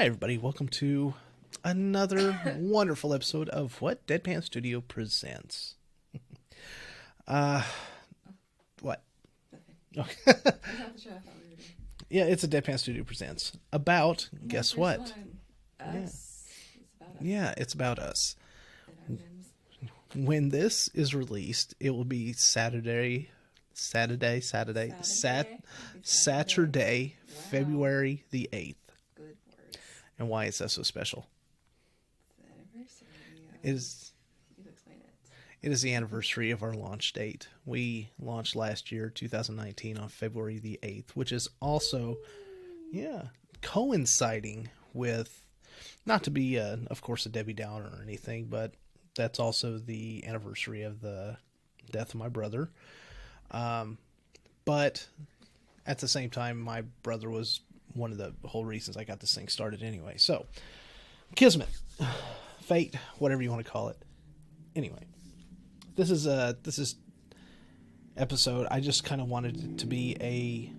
Hi, everybody. Welcome to another wonderful episode of what Deadpan Studio presents. Uh, what? Okay. That's not the show I thought we were doing. Yeah, it's a Deadpan Studio presents about, guess what? Us. Yeah. It's about us. Yeah, it's about us. And our whims. When this is released, it will be Saturday, Saturday. February the 8th. Good words. And why is that so special? It's the anniversary. It is. You explain it. It is the anniversary of our launch date. We launched last year, 2019, on February the 8th, which is also, coinciding with, not to be, of course, a Debbie Downer or anything, but that's also the anniversary of the death of my brother. But at the same time, my brother was one of the whole reasons I got this thing started anyway. So, Kismet, fate, whatever you want to call it. Anyway, this is episode. I just kind of wanted it to be a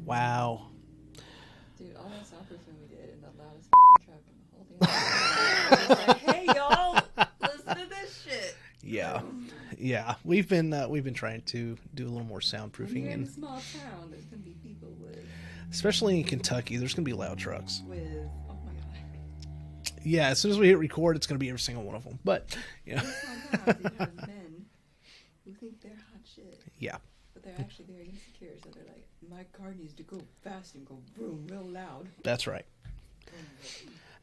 wow. Dude, all that soundproofing we did in the loudest truck in the whole damn like, hey y'all, listen to this shit. Yeah. We've been trying to do a little more soundproofing, When you're in and a small town, there's gonna be people with especially in Kentucky, there's gonna be loud trucks. oh my god. Yeah, as soon as we hit record, it's gonna be every single one of them. But Sometimes you have men who think they're hot shit. Yeah. But they're actually very insecure, so they're like, my car needs to go fast and go boom real loud. That's right.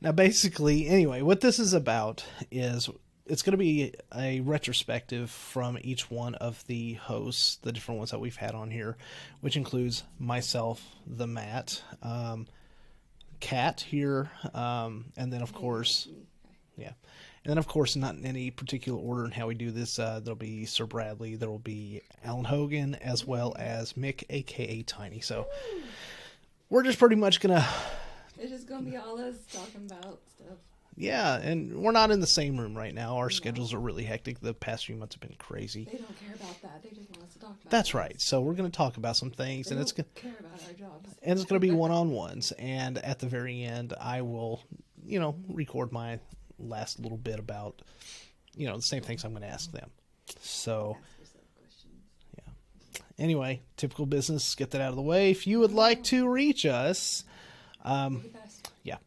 Now, basically, anyway, what this is about is it's going to be a retrospective from each one of the hosts, the different ones that we've had on here, which includes myself, the Matt, Kat here, and then, of course, and then, of course, not in any particular order in how we do this, there'll be Sir Bradley, there will be Alan Hogan, as well as Mick, a.k.a. Tiny. So we're just pretty much going to... It's just going to be all us talking about stuff. Yeah, and we're not in the same room right now. Our schedules are really hectic. The past few months have been crazy. They don't care about that. They just want us to talk about That's things. right. So we're going to talk about some things, They and it's don't care about our jobs. And it's going to be one-on-ones. And at the very end, I will, record my last little bit about, the same things I'm going to ask them. So, Ask yourself questions. yeah. Anyway, typical business. Get that out of the way. If you would like to reach us, Make it fast. yeah.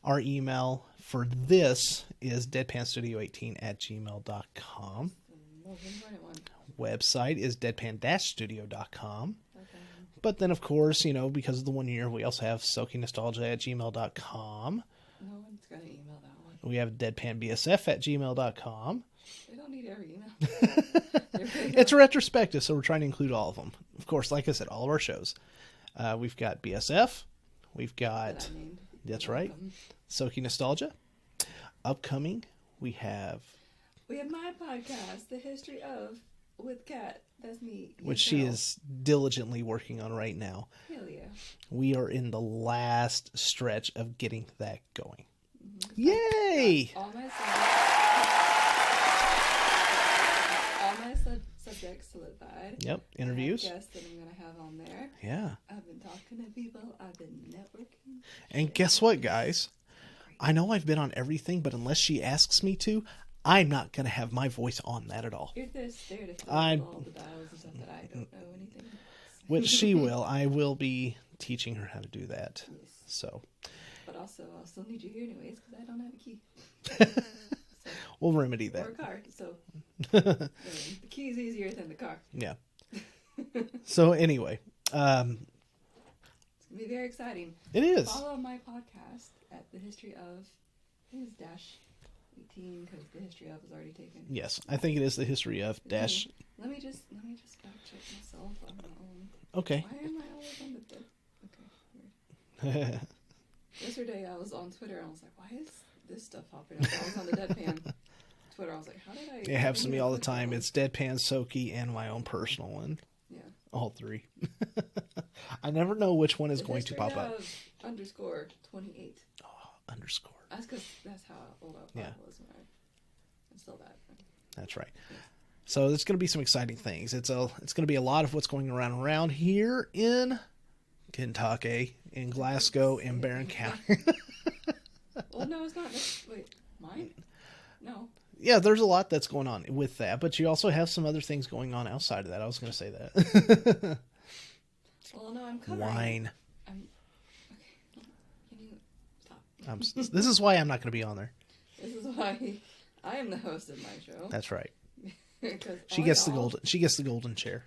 Our email for this is deadpanstudio18@gmail.com. The most important one. Website is deadpan-studio.com. Okay. But then, of course, because of the 1 year, we also have soakingnostalgia@gmail.com. No one's going to email that one. We have deadpanbsf@gmail.com. They don't need every email. It's a retrospective, so we're trying to include all of them. Of course, like I said, all of our shows. We've got BSF. We've got... That I named. That's right. Soaking Nostalgia. Upcoming, we have my podcast, The History of, with Kat. That's me. which she is diligently working on right now. Hell yeah. We are in the last stretch of getting that going. Mm-hmm. Yay! All my subjects solidified. Yep, interviews. I have guests that I'm going to have on there. Yeah. I've been talking to people. I've been networking. And guess what, guys? I know I've been on everything, but unless she asks me to, I'm not going to have my voice on that at all. You're just there to fill all the dials and stuff that I don't know anything about. Which she will. I will be teaching her how to do that. Yes. So. But also, I'll still need you here anyways because I don't have a key. So, We'll remedy or that. a car. So the key is easier than the car. Yeah. So anyway, It's going to be very exciting. it is. Follow my podcast at the history of, I think it's dash 18 because the history of is already taken. Yes, I think it is the history of dash. Let me just fact check myself on my own. Okay. Why am I always on the okay, weird. Yesterday I was on Twitter and I was like, why is this stuff popping up? I was on the Deadpan Twitter. I was like, how did I? It happens to me all the time. It's Deadpan, Soaky, and my own personal one. Yeah. All three. I never know which one is going to pop up. _28. Oh, underscore. That's because that's how old I was when I still that. That's right. So there's going to be some exciting things. It's going to be a lot of what's going around here in Kentucky, in Glasgow, and Barron County. Well, no, it's not. Wait, mine? No. Yeah, there's a lot that's going on with that, but you also have some other things going on outside of that. I was going to say that. Well, no, I'm covering. Wine. Okay. Can you stop? This is why I'm not going to be on there. This is why I am the host of my show. That's right. She gets the golden chair.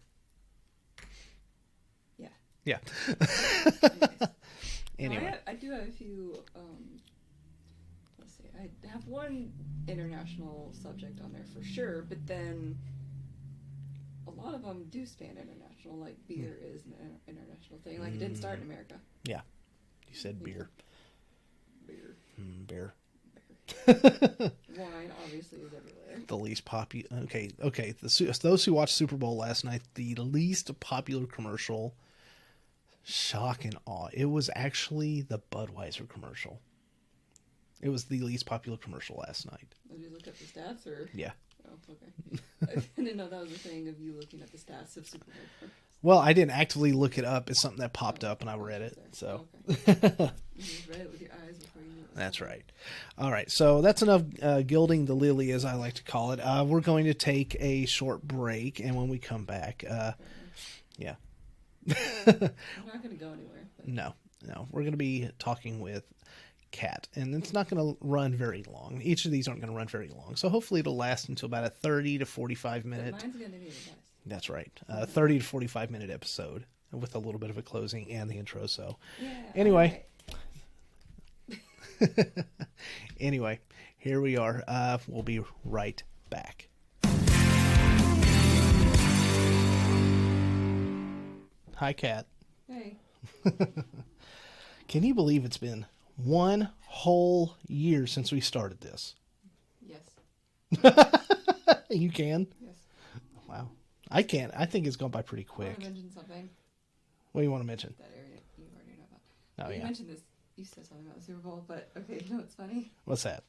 Yeah. Yeah. Anyway, I do have a few. Let's see. I have one international subject on there for sure, but then a lot of them do span international. Like beer is an international thing. Like it didn't start in America. Yeah. You said beer. Beer. Beer. Wine obviously is everywhere. The least popular. Okay. Those who watched Super Bowl last night, the least popular commercial. Shock and awe. It was actually the Budweiser commercial. It was the least popular commercial last night. Did you look up the stats or? Yeah. Oh, okay. I didn't know that was a thing of you looking at the stats of Super Bowl. Well, I didn't actively look it up. It's something that popped up and I read it. So. Okay. You just read it with your eyes before you knew it. That's right. All right. So that's enough gilding the lily, as I like to call it. We're going to take a short break, and when we come back, yeah. I'm not going to go anywhere. But... No. We're going to be talking with Kat, and it's not going to run very long. Each of these aren't going to run very long, so hopefully it'll last until about a 30 to 45 minute. But mine's going to be the best. That's right. 30 to 45 minute episode with a little bit of a closing and the intro. So, yeah, anyway. Right. Anyway, here we are. We'll be right back. Hi, Kat. Hey. Can you believe it's been one whole year since we started this? Yes. You can? Yes. Wow. I can't. I think it's gone by pretty I quick. want to mention something. What do you want to mention? That area you already know about. Oh, You yeah. mentioned this. You said something about the Super Bowl, but okay, you know what's funny? What's that?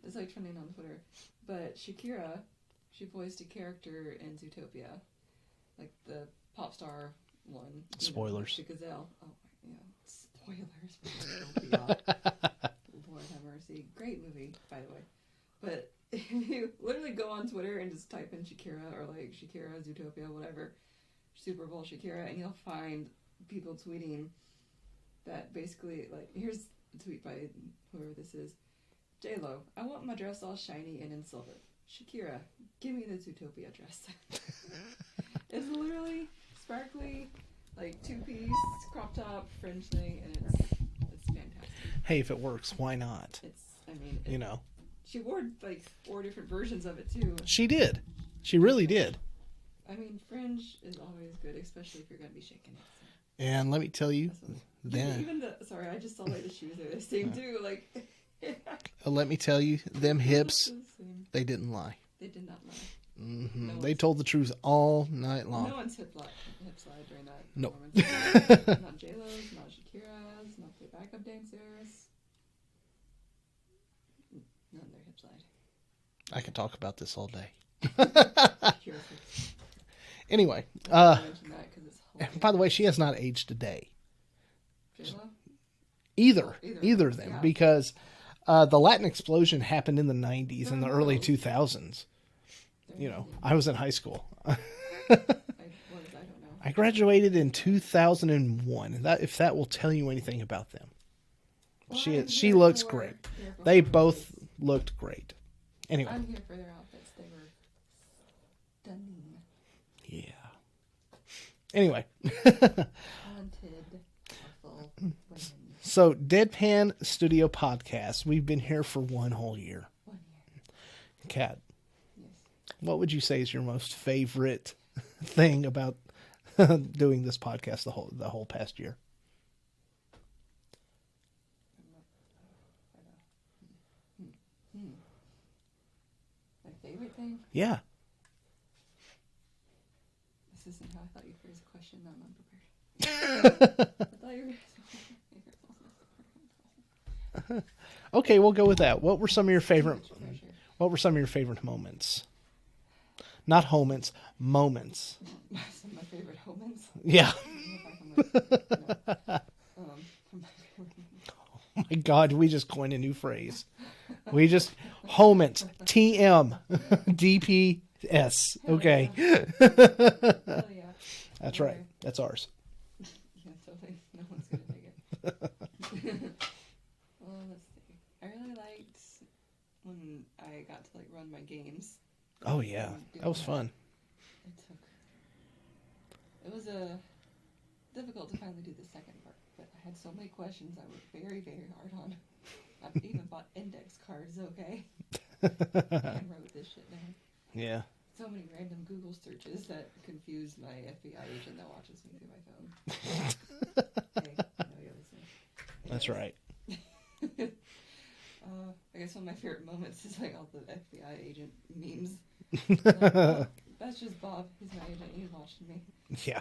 It's like trending on Twitter. But Shakira, she voiced a character in Zootopia. Like the pop star one. Spoilers. The gazelle. Oh, yeah. Spoilers. Lord have mercy. Great movie, by the way. But if you literally go on Twitter and just type in Shakira or like Shakira, Zootopia, whatever, Super Bowl Shakira, and you'll find people tweeting that basically, like, here's a tweet by whoever this is. J-Lo, I want my dress all shiny and in silver. Shakira, give me the Zootopia dress. It's literally sparkly, like two-piece, crop top, fringe thing, and it's fantastic. Hey, if it works, why not? You know. She wore like 4 different versions of it too. She did. She really did. I mean, fringe is always good, especially if you're going to be shaking it. So. And let me tell you, even sorry, I just saw like the shoes are the same too. Like, let me tell you, them hips, they didn't lie. They did not lie. Mm-hmm. No they told the truth all night long. No one's hip slide during that. Nope. Not J-Lo's, not Shakira's, not the backup dancers. None of their hip slide. I could talk about this all day. Shakira's Anyway, mention that 'cause it's by the way, she has not aged a day. J-Lo? Either of them, yeah. because the Latin explosion happened in the 90s and the early 2000s. You know, I was in high school. I don't know. I graduated in 2001. If that will tell you anything about them. Well, She looks great. They both looked great. Anyway. I'm here for their outfits. They were stunning. Yeah. Anyway. Talented, powerful women. So, Deadpan Studio Podcast. We've been here for one whole year. 1 year. Kat, Yes. what would you say is your most favorite thing about doing this podcast the whole past year? My favorite thing? Yeah. This isn't how I thought you'd phrase a question. No, I'm unprepared. I thought you were... Okay, we'll go with that. What were some of your favorite moments? Not moments, moments. Some of my favorite moments. Yeah. I don't know if I have Oh my God, we just coined a new phrase. We just home it. TM. DPS. Okay. Hell yeah. That's right. That's ours. Yeah, totally. No one's gonna take it. Well, let's see. I really liked when I got to like run my games. Oh yeah, that was fun. It was difficult to finally do the second part, but I had so many questions I worked very, very hard on. I've even bought index cards, okay? And wrote this shit down. Yeah. So many random Google searches that confused my FBI agent that watches me through my phone. Hey, I know you're listening. That's right. I guess one of my favorite moments is like all the FBI agent memes. Like, oh, that's just Bob. He's my agent. He's watching me. Yeah.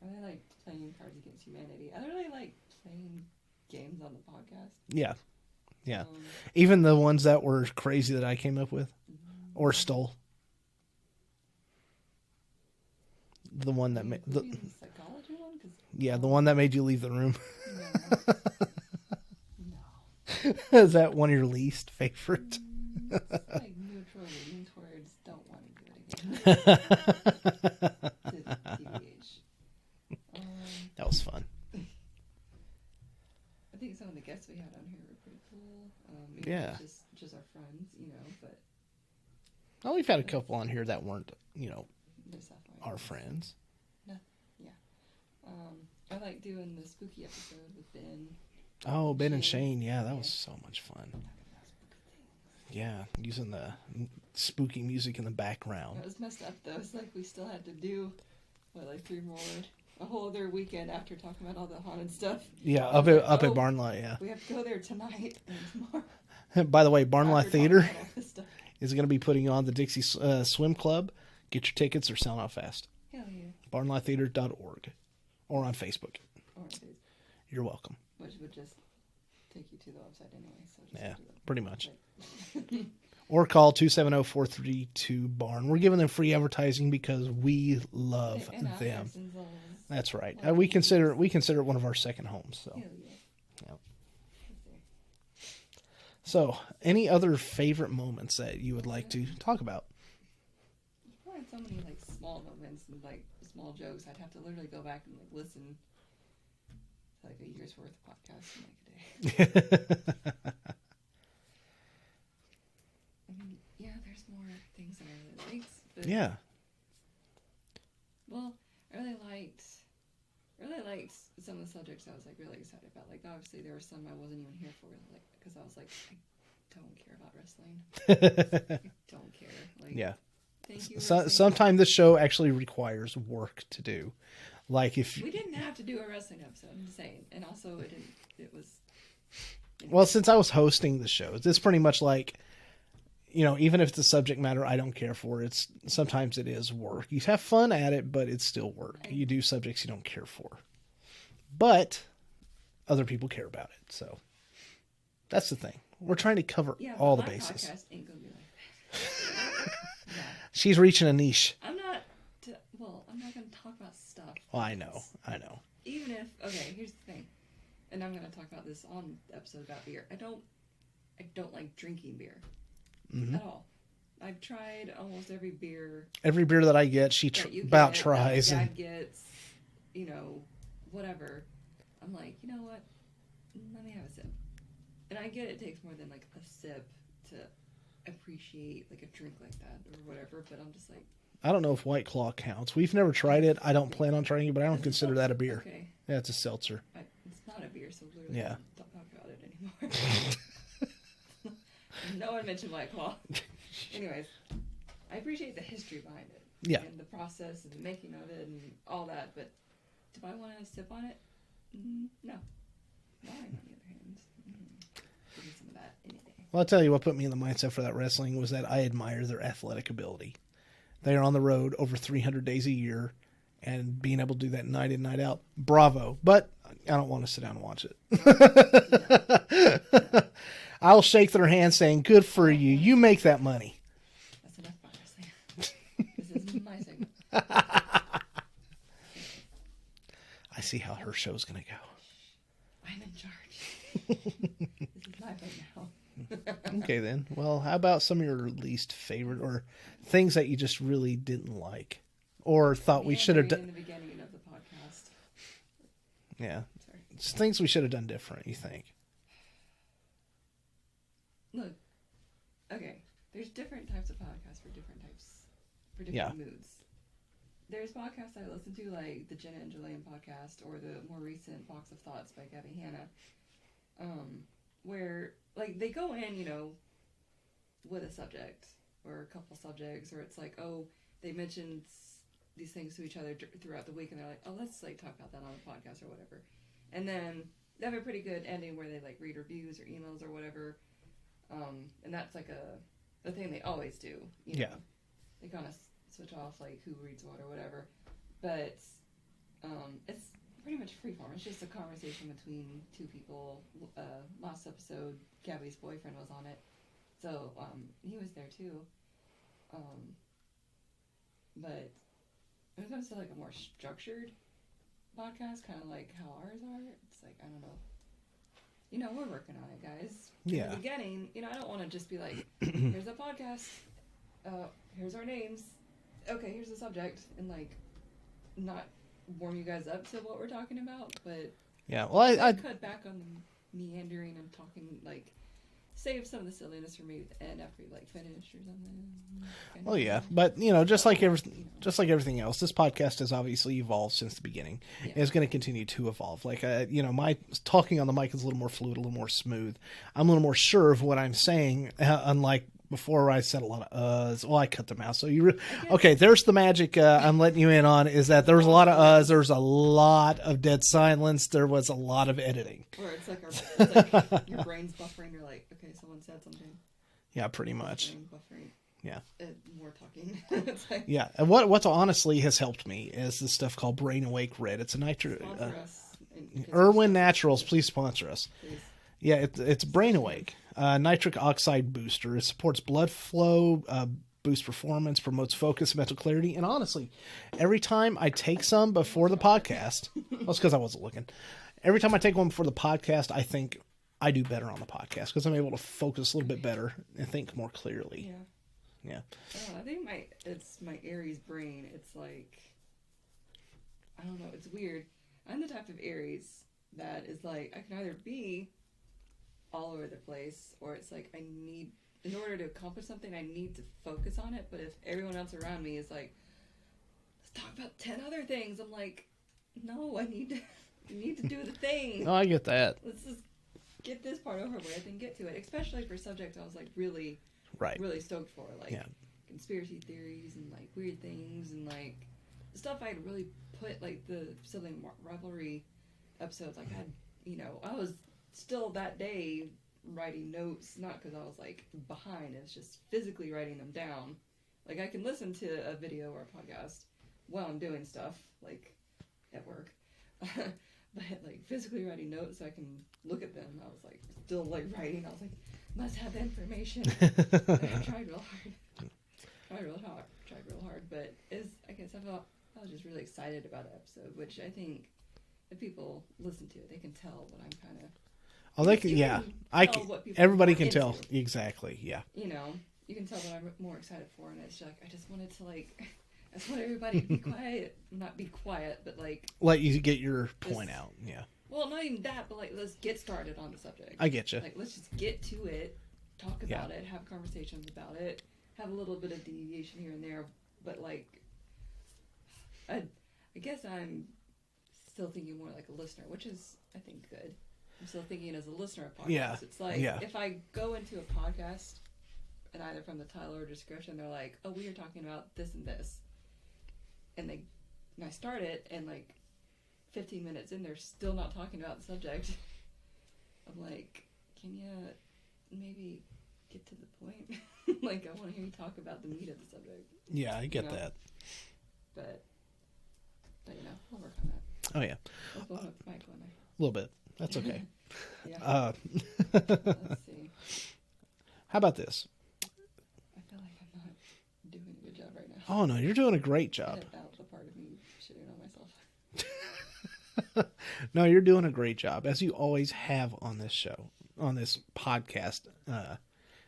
I really like playing Cards Against Humanity. I really like playing games on the podcast. Yeah. Yeah. Even the ones that were crazy that I came up with or stole. The one that made the psychology one? Yeah, the one that made you leave the room. No. Is that one of your least favorite? It's like neutral leaning towards don't want to do it again. TBH. That was fun. I think some of the guests we had on here were pretty cool. Yeah. Just our friends, you know, but... Well, we've had a couple on here that weren't, you know, our friends. No, yeah. I like doing the spooky episode with Ben. Oh, Ben and Shane. Yeah, that was so much fun. Yeah, using the spooky music in the background. It was messed up, though. It's like we still had to do, like 3 more... A whole other weekend after talking about all the haunted stuff. Yeah, up at Barnlight, yeah. We have to go there tonight and tomorrow. By the way, Barnlight Theater is going to be putting on the Dixie Swim Club. Get your tickets or sell out fast. Hell yeah. barnlighttheater.org or on Facebook. Or on Facebook. You're welcome. Which would just take you to the website anyway. So just yeah, pretty much. Right. Or call 270-432-BARN. We're giving them free advertising because we love them. That's right. We consider it one of our second homes. So, yeah. So, any other favorite moments that you would like to talk about? There's probably so many like small moments and like small jokes. I'd have to literally go back and like listen to like a year's worth of podcasts in like a day. Yeah, there's more things that I really liked. But, yeah. Well, I really liked some of the subjects I was like really excited about. Like obviously there were some I wasn't even here for, like because I was like I don't care about wrestling. I don't care. Like yeah. Thank you. Sometimes the show actually requires work to do. Like if we didn't have to do a wrestling episode, I'm just saying, and also it was. Well, since I was hosting the shows, it's pretty much like. You know, even if it's a subject matter I don't care for, sometimes it is work. You have fun at it, but it's still work. You do subjects you don't care for. But other people care about it. So that's the thing. We're trying to cover all the bases. Podcast ain't gonna be like that. No. She's reaching a niche. I'm not going to talk about stuff. Well, I know. Even if, okay, here's the thing. And I'm going to talk about this on the episode about beer. I don't like drinking beer. Mm-hmm. At all. I've tried almost every beer. Every beer that I get, she about tries. That Dad gets, you know, whatever. I'm like, you know what? Let me have a sip. And I get it takes more than like a sip to appreciate like a drink like that or whatever. But I'm just like. I don't know if White Claw counts. We've never tried it. I don't plan on trying it, but I don't consider that a beer. Okay. Yeah, it's a seltzer. It's not a beer, so literally yeah. Don't talk about it anymore. No one mentioned White Claw. Anyways, I appreciate the history behind it. Yeah. And the process and the making of it and all that, but do I want to sip on it? No. Wine, on the other hand. Give me some of that any day. Well, I'll tell you what put me in the mindset for that wrestling was that I admire their athletic ability. They are on the road over 300 days a year, and being able to do that night in, night out, bravo. But I don't want to sit down and watch it. No. I'll shake their hand saying, good for you. You make that money. That's enough about wrestling. This is my segment. see how her show's going to go. I'm in charge. This is my thing now. Okay, then. Well, how about some of your least favorite or things that you just really didn't like or thought we should have done? In the beginning of the podcast. Yeah. Sorry. Just things we should have done different, you think? Look, okay, there's different types of podcasts for different moods. There's podcasts I listen to, like the Jenna and Jillian podcast, or the more recent Box of Thoughts by Gabby Hanna, where, like, they go in, you know, with a subject, or a couple subjects, or it's like, oh, they mentioned these things to each other throughout the week, and they're like, oh, let's, like, talk about that on the podcast, or whatever. And then they have a pretty good ending where they, like, read reviews or emails or whatever, and that's, like, a thing they always do, you know? Yeah. They kind of switch off, like, who reads what or whatever. But it's pretty much freeform. It's just a conversation between two people. Last episode, Gabby's boyfriend was on it. So he was there, too. But when it comes to, like, a more structured podcast, kind of like how ours are, it's like, I don't know. You know, we're working on it, guys. Yeah. In the beginning, you know, I don't want to just be like, here's a podcast. Here's our names. Okay, here's the subject, and like, not warm you guys up to what we're talking about, but yeah, well, I cut back on the meandering and talking, like, save some of the silliness for me and after you like finish or something. Well, yeah, but you know, just like everything else, this podcast has obviously evolved since the beginning. Yeah. It's going to continue to evolve. Like, you know, my talking on the mic is a little more fluid, a little more smooth. I'm a little more sure of what I'm saying, unlike before I said a lot of uhs. Well, I cut them out. So okay, there's the magic I'm letting you in on, is that there was a lot of uhs, there was a lot of dead silence, there was a lot of editing. Or it's like, your brain's buffering, you're like, okay, someone said something. Yeah, pretty much. Buffering. Yeah. More talking. It's like, yeah, and what honestly has helped me is this stuff called Brain Awake Red. It's a Irwin Naturals, please sponsor us. Please. Yeah, it's Brain Awake. Nitric oxide booster. It supports blood flow, boosts performance, promotes focus, mental clarity. And honestly, every time I take some before the podcast, well, it's because I wasn't looking. Every time I take one before the podcast, I think I do better on the podcast because I'm able to focus a little bit better and think more clearly. Yeah. I think it's my Aries brain. It's like, I don't know. It's weird. I'm the type of Aries that is like, I can either be all over the place, or it's like in order to accomplish something, I need to focus on it. But if everyone else around me is like, let's talk about 10 other things, I'm like, no, I need to do the thing. Oh, I get that. Let's just get this part over with and get to it. Especially for subjects I was like really stoked for, like conspiracy theories and like weird things and like stuff I'd really put, like the sibling rivalry episodes. Like I was still that day writing notes, not because I was like behind, it's just physically writing them down. Like I can listen to a video or a podcast while I'm doing stuff like at work, but like physically writing notes so I can look at them. I was like still like writing. I was like, must have information. I tried real hard, but I guess I was just really excited about the episode, which I think if people listen to it, they can tell what I'm kind of. Oh, they can, yeah. Everybody can tell. Exactly, yeah. You know, you can tell what I'm more excited for, and it's like, I just wanted to, like, I just want everybody to be quiet. Not be quiet, but, like... Let you get your point out, yeah. Well, not even that, but, like, let's get started on the subject. I get you. Like, let's just get to it, talk about it, have conversations about it, have a little bit of deviation here and there, but, like, I guess I'm still thinking more like a listener, which is, I think, good. I'm still thinking as a listener of podcasts. Yeah. It's like, if I go into a podcast, and either from the title or description, they're like, oh, we are talking about this and this. And I start it, and like 15 minutes in, they're still not talking about the subject. I'm like, can you maybe get to the point? Like, I want to hear you talk about the meat of the subject. Yeah, I get that. But, you know, we'll work on that. Oh, yeah. We'll blow up Mike one day. A little bit. That's okay. Let's see. How about this? I feel like I'm not doing a good job right now. Oh, no, you're doing a great job. Edit out the part of me shitting on No, you're doing a great job, as you always have on this show, on this podcast,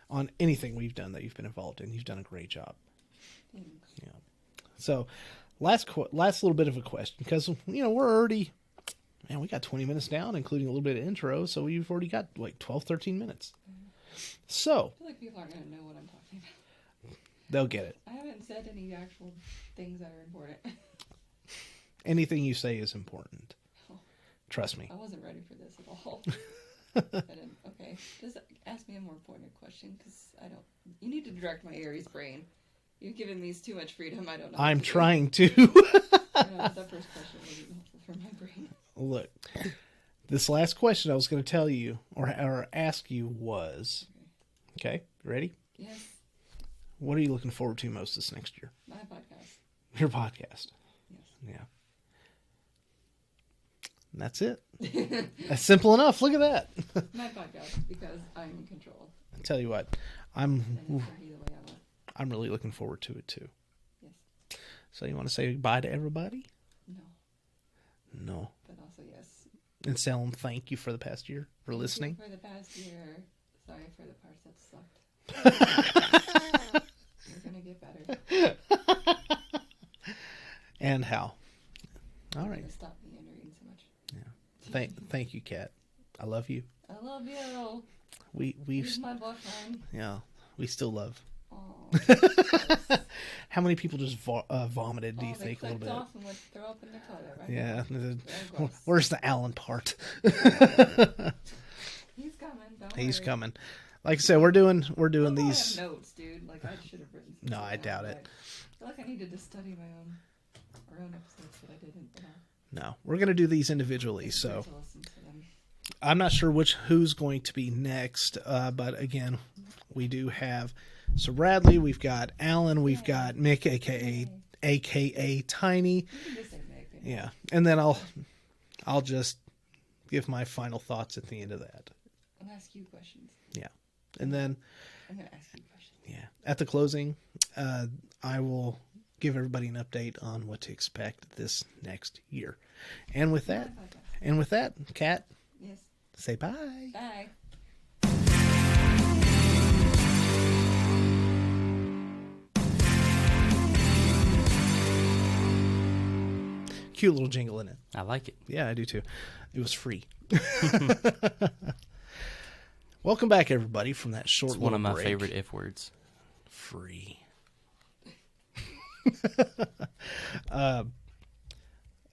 on anything we've done that you've been involved in. You've done a great job. Thanks. Yeah. So, last little bit of a question, because we're already, man, we got 20 minutes down, including a little bit of intro, so we've already got like 12, 13 minutes. So, I feel like people aren't going to know what I'm talking about. they'll get it. I haven't said any actual things that are important. Anything you say is important. Oh. Trust me. I wasn't ready for this at all. Okay, just ask me a more important question, because I don't. You need to direct my Aries brain. You've given me too much freedom. I don't know. I'm trying to. That first question wasn't helpful for my brain. Look, this last question I was going to tell you or ask you was, okay, ready? Yes. What are you looking forward to most this next year? My podcast. Your podcast. Yes. Yeah. And that's it. That's simple enough. Look at that. My podcast, because I'm in control. I tell you what, And it's going to be the way I want. I'm really looking forward to it too. Yes. So you want to say goodbye to everybody? No. No. But also yes. And tell them thank you for the past year for listening. For the past year. Sorry for the parts that sucked. You're going to get better. And how? All You're right. gonna stop me entering so much. Yeah. Thank you, Kat. I love you. I love you. We've He's my boyfriend. yeah. We still love. Aw. How many people just vomited? Do you think a little bit? Off and went to throw up in the toilet, right? Yeah. gross. Where's the Alan part? He's coming. Don't He's worry. coming. Like I said, we're doing I these. have notes, dude. Like I should have written. No, I something doubt down, it. but I feel like I needed to study our own episodes, but I didn't. No, we're gonna do these individually. It's So great to listen to them. I'm not sure who's going to be next. But again, we do have Sir Bradley. We've got Alan. We've got Mick, aka Tiny. You can just say Meg. Yeah, and then I'll just give my final thoughts at the end of that. I'll ask you questions. Yeah, and then I'm gonna ask you questions. yeah, at the closing, I will give everybody an update on what to expect this next year. And with that, Kat, Yes. say bye. Bye. Cute little jingle in it. I like it. Yeah, I do too. It was free. Welcome back, everybody, from that short It's little one of my break. favorite F words. Free.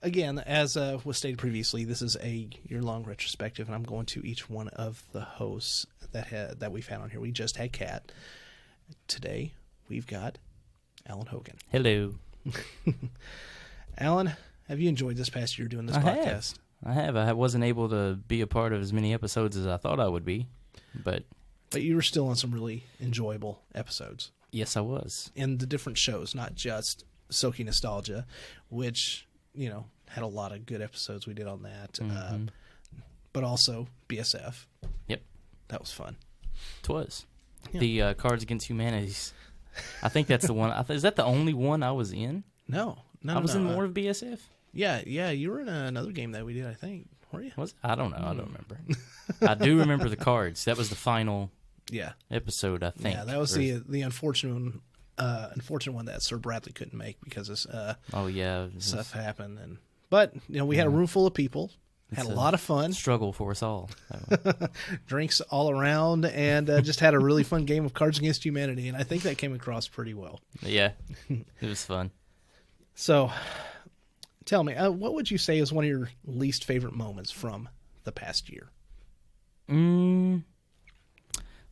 Again, as was stated previously, this is a year-long retrospective, and I'm going to each one of the hosts that we've had on here. We just had Kat. Today, we've got Alan Hogan. Hello. Alan, have you enjoyed this past year doing this podcast? I have. I wasn't able to be a part of as many episodes as I thought I would be, but you were still on some really enjoyable episodes. yes, I was. In the different shows, not just Soaking Nostalgia, which, had a lot of good episodes we did on that. Mm-hmm. But also BSF. Yep. That was fun. 'Twas. Yeah. The Cards Against Humanities. I think that's the one. Is that the only one I was in? No. I was in more of BSF? Yeah, you were in another game that we did, I think. Were you? I don't know. I don't remember. I do remember the cards. That was the final Yeah. episode, I think. Yeah, that was the unfortunate one that Sir Bradley couldn't make because of Oh, yeah. stuff happened. But we had a room full of people, had a lot of fun, Struggle for us all. drinks all around, and just had a really fun game of Cards Against Humanity, and I think that came across pretty well. Yeah. It was fun. So, tell me, what would you say is one of your least favorite moments from the past year?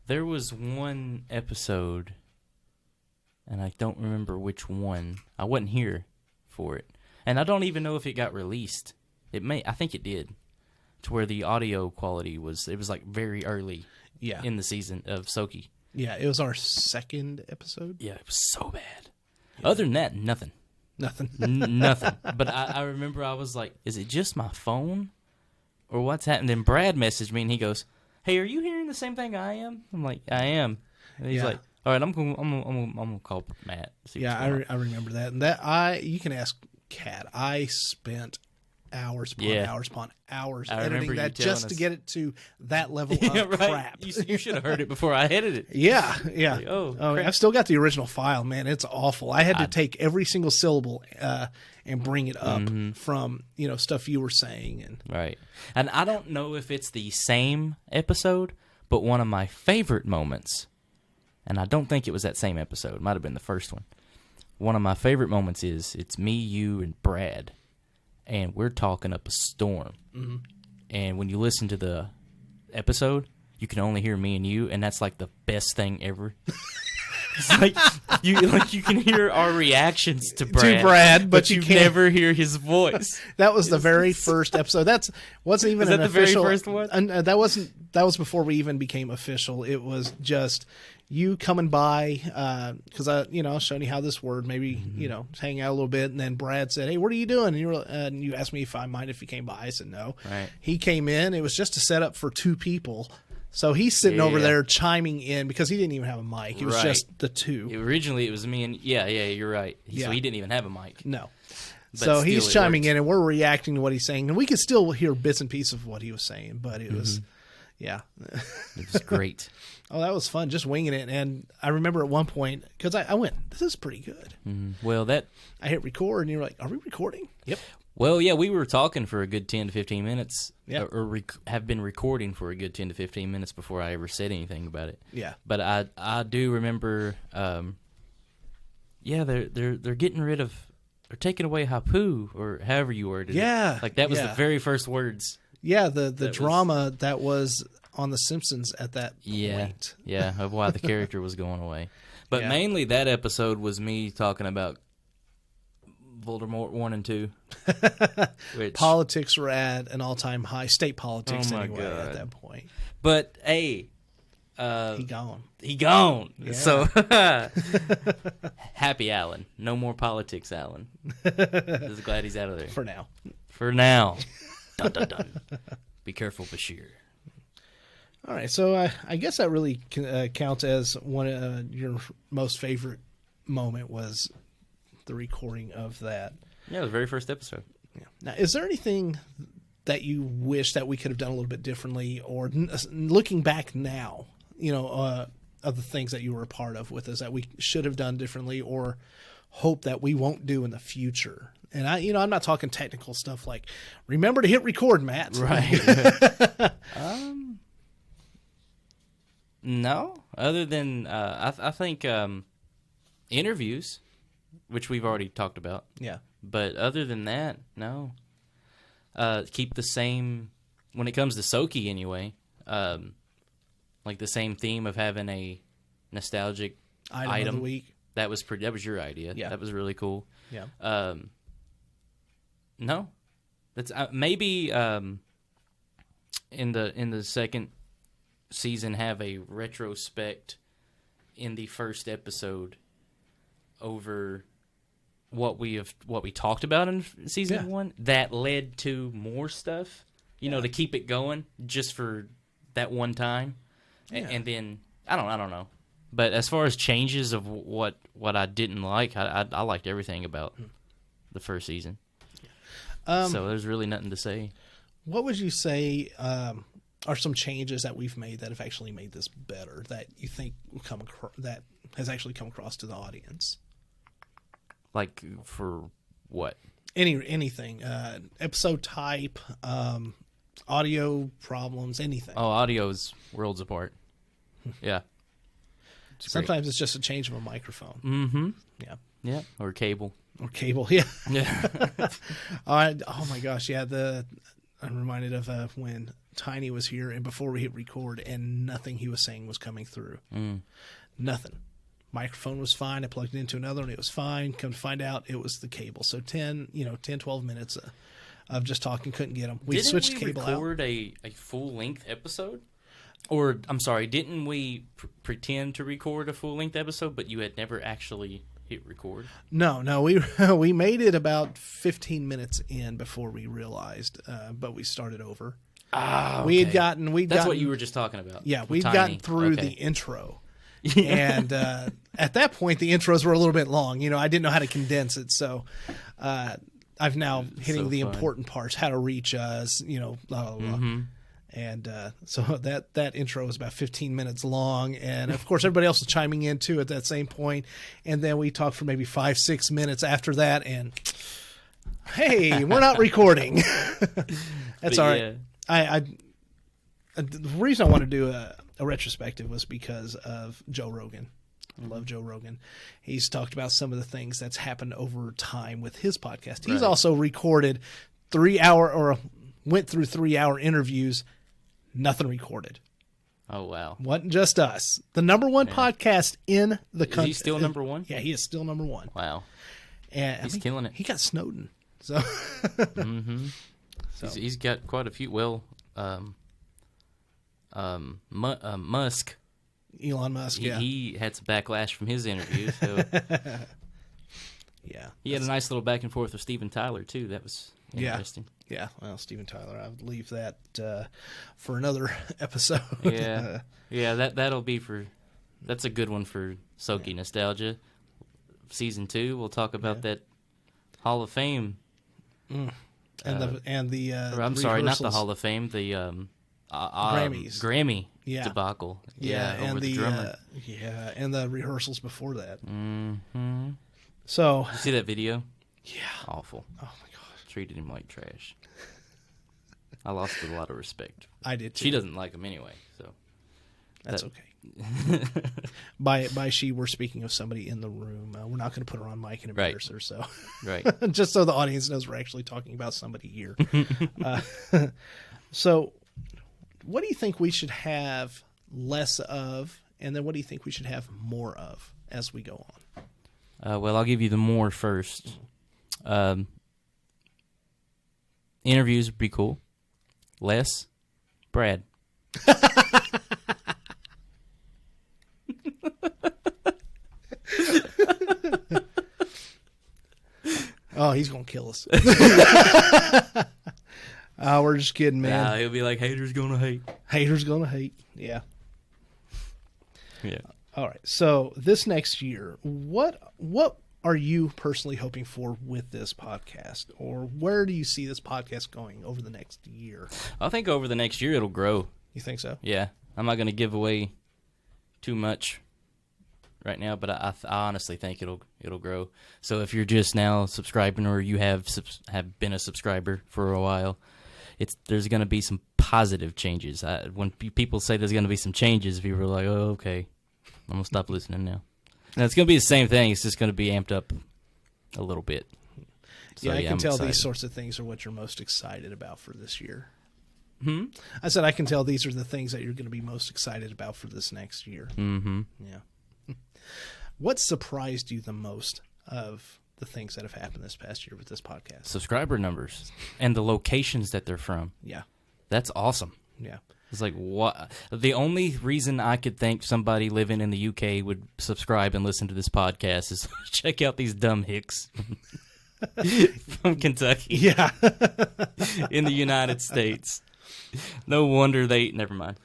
There was one episode, and I don't remember which one. I wasn't here for it, and I don't even know if it got released. I think it did, to where the audio quality was like very early Yeah. in the season of Soki. Yeah, it was our second episode. Yeah, it was so bad. Other than that, nothing. Nothing. Nothing. But I remember I was like, is it just my phone? Or what's happening? Then Brad messaged me and he goes, hey, are you hearing the same thing I am? I'm like, I am. And he's Yeah. like, all right, I'm gonna call Matt. See what's Yeah, going on." I remember that. And you can ask Kat. I spent hours upon Yeah. hours upon hours I editing remember you that telling just to us. get it to that level Yeah, of right. crap. You should have heard it before I edited it. Yeah. Like, oh, crap. I've still got the original file, man. It's awful. I had to take every single syllable and bring it up from stuff you were saying, and Right. And I don't know if it's the same episode, but one of my favorite moments, and I don't think it was that same episode. It might have been the first one. One of my favorite moments is it's me, you, and Brad, and we're talking up a storm. Mm-hmm. And when you listen to the episode, you can only hear me and you, and that's like the best thing ever. It's like you can hear our reactions to Brad, but you can't. never hear his voice. That was the very first episode. Wasn't even Was that an the very official. first one? That wasn't. That was before we even became official. It was just you coming by because I was showing you how this worked. Maybe hang out a little bit, and then Brad said, "Hey, what are you doing?" And you asked me if I mind if he came by. I said no. Right. He came in. It was just a setup for two people. So he's sitting over there chiming in because he didn't even have a mic. It was just the two. Originally, it was me and you're right. So Yeah. he didn't even have a mic. No. But So still, he's it chiming works. in, and we're reacting to what he's saying, and we could still hear bits and pieces of what he was saying, but it was, It was great. Oh, that was fun, just winging it. And I remember at one point because I went, "This is pretty good." Well, I hit record, and you're like, "Are we recording?" Yep. we were talking for a good 10 to 15 minutes, Yeah. or have been recording for a good 10 to 15 minutes before I ever said anything about it. Yeah. But I do remember, they're getting rid of, they're taking away Hapu, or however you worded it. Yeah, Like that was yeah. the very first words. Yeah, the That drama that was on The Simpsons at that Yeah, point. yeah, of why the character was going away. But Yeah. mainly that episode was me talking about Voldemort 1 and 2. Which, Politics were at an all-time high, state politics Oh, my anyway at God. that point. but, hey, He gone. he gone. Yeah. So, happy Alan. No more politics, Alan. Just glad he's out of there. For now. For now. Dun, dun, dun. Be careful, Bashir. All right, so I guess that really counts as one your most favorite moment was the recording of that. Yeah, the very first episode. Yeah. Now, is there anything that you wish that we could have done a little bit differently, or looking back now, of the things that you were a part of with us that we should have done differently, or hope that we won't do in the future? And I'm not talking technical stuff like remember to hit record, Matt. Right. No, other than I think interviews, which we've already talked about. Yeah. But other than that, no. Keep the same when it comes to Soki anyway. Like the same theme of having a nostalgic Item of the week. That was your idea. Yeah. That was really cool. Yeah. No, that's maybe in the second season have a retrospect in the first episode over what we talked about in season 1 that led to more stuff, to keep it going just for that one time. And then I don't know. But as far as changes of what I didn't like, I liked everything about the first season. So there's really nothing to say. What would you say are some changes that we've made that have actually made this better that you think will that has actually come across to the audience? Like for what? Anything, episode type, audio problems, anything. Oh, audio's worlds apart. Yeah. Sometimes it's just a change of a microphone. Mm-hmm. Yeah. Yeah. Or cable. Or cable. Yeah. Yeah. Oh my gosh. Yeah. I'm reminded of when Tiny was here and before we hit record and nothing he was saying was coming through. Nothing. Microphone was fine. I plugged it into another one. It was fine. Come to find out it was the cable. So 12 minutes of just talking. Couldn't get them. We switched cable out. Didn't we record a full-length episode? Or, I'm sorry, didn't we pretend to record a full-length episode, but you had never actually hit record? No, we made it about 15 minutes in before we realized, but we started over. Ah, okay. That's what you were just talking about. Yeah, with we'd Tiny. gotten through Okay. the intro. And at that point, the intros were a little bit long. I didn't know how to condense it, so I I've now hitting so the fun. important parts, how to reach us, you know, blah, blah, blah. Mm-hmm. And so that intro was about 15 minutes long. And, of course, everybody else was chiming in, too, at that same point. And then we talked for maybe 5-6 minutes after that. And, hey, we're not recording. That's all right. Yeah. The reason I want to do a retrospective was because of Joe Rogan. I love Joe Rogan. He's talked about some of the things that's happened over time with his podcast. He's Right. also recorded went through 3-hour interviews, nothing recorded. Oh, wow. Wasn't just us. The number one podcast in the country. Is he still number one? Yeah, he is still number one. Wow. And He's killing it. He got Snowden. So, Mm-hmm. He's got quite a few. Well, Musk. Elon Musk, yeah. He had some backlash from his interview. So Yeah. he had a nice little back and forth with Steven Tyler, too. That was interesting. Yeah, well, Steven Tyler, I would leave that for another episode. Yeah. Yeah, that'll be that's a good one for Soaky Nostalgia. Season 2, we'll talk about that Hall of Fame. And the I'm sorry, not the rehearsals. Hall of Fame, the Grammys. Grammy Yeah. debacle. Yeah, over and the drummer. and the rehearsals before that. Mm-hmm. So, You see that video? yeah. Awful. Oh my gosh, Treated him like trash. I lost a lot of respect. I did too. She doesn't like him anyway, so That's okay. By she, we're speaking of somebody in the room. We're not going to put her on mic and embarrass her. So, right. just so the audience knows, we're actually talking about somebody here. So, what do you think we should have less of, and then what do you think we should have more of as we go on? Well, I'll give you the more first. Interviews would be cool. Less, Brad. Oh, he's going to kill us. We're just kidding, man. Nah, he'll be like, haters gonna hate. Haters going to hate. Yeah. Yeah. All right. So this next year, what are you personally hoping for with this podcast, or where do you see this podcast going over the next year? I think over the next year it'll grow. You think so? Yeah. I'm not gonna give away too much right now, but I honestly think it'll grow. So if you're just now subscribing, or you have been a subscriber for a while, there's gonna be some positive changes. When people say there's gonna be some changes, people are like, oh, okay, I'm gonna stop listening now. And it's gonna be the same thing. It's just gonna be amped up a little bit. So, yeah, I can I'm tell excited. these sorts of things are what you're most excited about for this year. Hmm? I said I can tell these are the things that you're going to be most excited about for this next year. Mm-hmm. Yeah. What surprised you the most of the things that have happened this past year with this podcast? Subscriber numbers and the locations that they're from. Yeah. That's awesome. Yeah. It's like, what? The only reason I could think somebody living in the UK would subscribe and listen to this podcast is check out these dumb hicks from Kentucky Yeah. in the United States. No wonder never mind.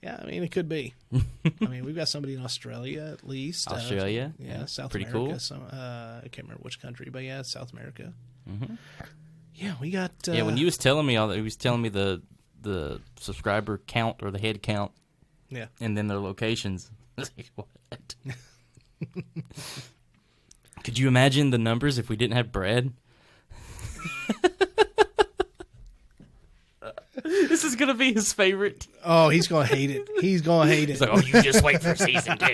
Yeah, I mean, it could be. I mean, we've got somebody in Australia, at least. Australia? Yeah, South Pretty America. cool. Some, I can't remember which country, but yeah, South America. Mm-hmm. Yeah, we got... Yeah, when he was telling me all that, he was telling me the subscriber count or the head count. Yeah. And then their locations. I was like, what? Could you imagine the numbers if we didn't have Brad? This is going to be his favorite. Oh, he's going to hate it. He's going to hate it. He's like, oh, you just wait for season 2.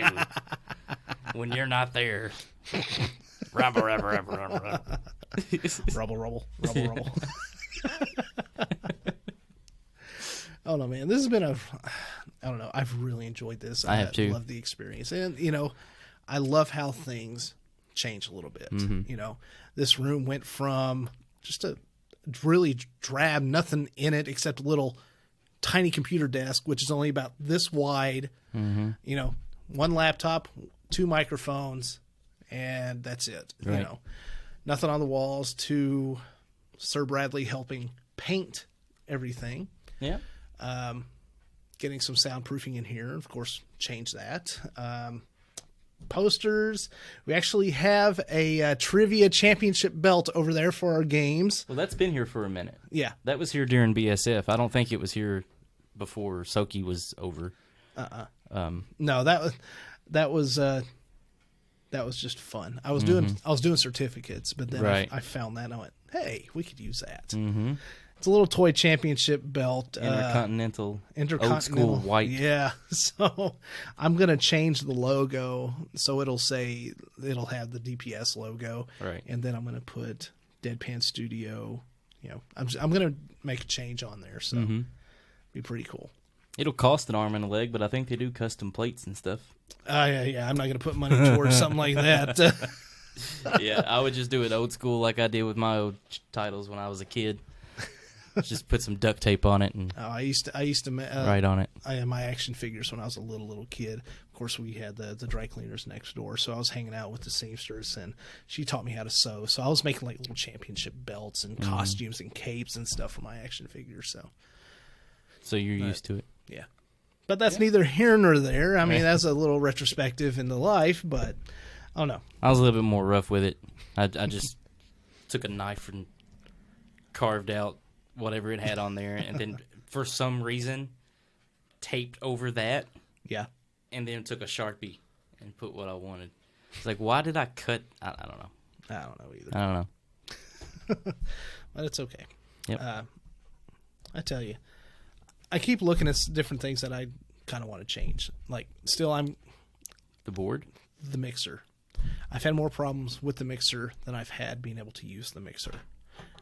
When you're not there. Rubble, rubble, rubble, rubble, rubble. Rubble, rubble, rubble, rubble. Oh, no, man. This has been I don't know. I've really enjoyed this. I have too. Love the experience. And, I love how things change a little bit. Mm-hmm. This room went from just a really drab, nothing in it except a little tiny computer desk, which is only about this wide. Mm-hmm. One laptop, 2 microphones, and that's it. Right. Nothing on the walls, to Sir Bradley helping paint everything. Yeah. Getting some soundproofing in here, of course, change that. posters. We actually have a trivia championship belt over there for our games. Well, that's been here for a minute. Yeah. That was here during BSF. I don't think it was here before Soki was over. No, that was just fun. I was doing certificates, but then Right. I found that and I went, hey, we could use that. Mm-hmm. It's a little toy championship belt. Intercontinental old school white. Yeah. So I'm going to change the logo so it'll have the DPS logo. Right. And then I'm going to put Deadpan Studio. I'm going to make a change on there. So be pretty cool. It'll cost an arm and a leg, but I think they do custom plates and stuff. Yeah. I'm not going to put money towards something like that. Yeah, I would just do it old school like I did with my old titles when I was a kid. Just put some duct tape on it and I used to write on it. I had my action figures when I was a little kid. Of course, we had the dry cleaners next door, so I was hanging out with the seamstress, and she taught me how to sew. So I was making like little championship belts and costumes and capes and stuff for my action figures. So you're used to it. Yeah, but that's neither here nor there. I mean, that's a little retrospective into life, but I don't know. I was a little bit more rough with it. I just took a knife and carved out whatever it had on there, and then for some reason taped over that. Yeah. And then took a Sharpie and put what I wanted. It's like, why did I cut? I don't know. I don't know either. I don't know. But it's okay. Yep. I tell you, I keep looking at different things that I kind of want to change. Like, still, The board? the mixer. I've had more problems with the mixer than I've had being able to use the mixer.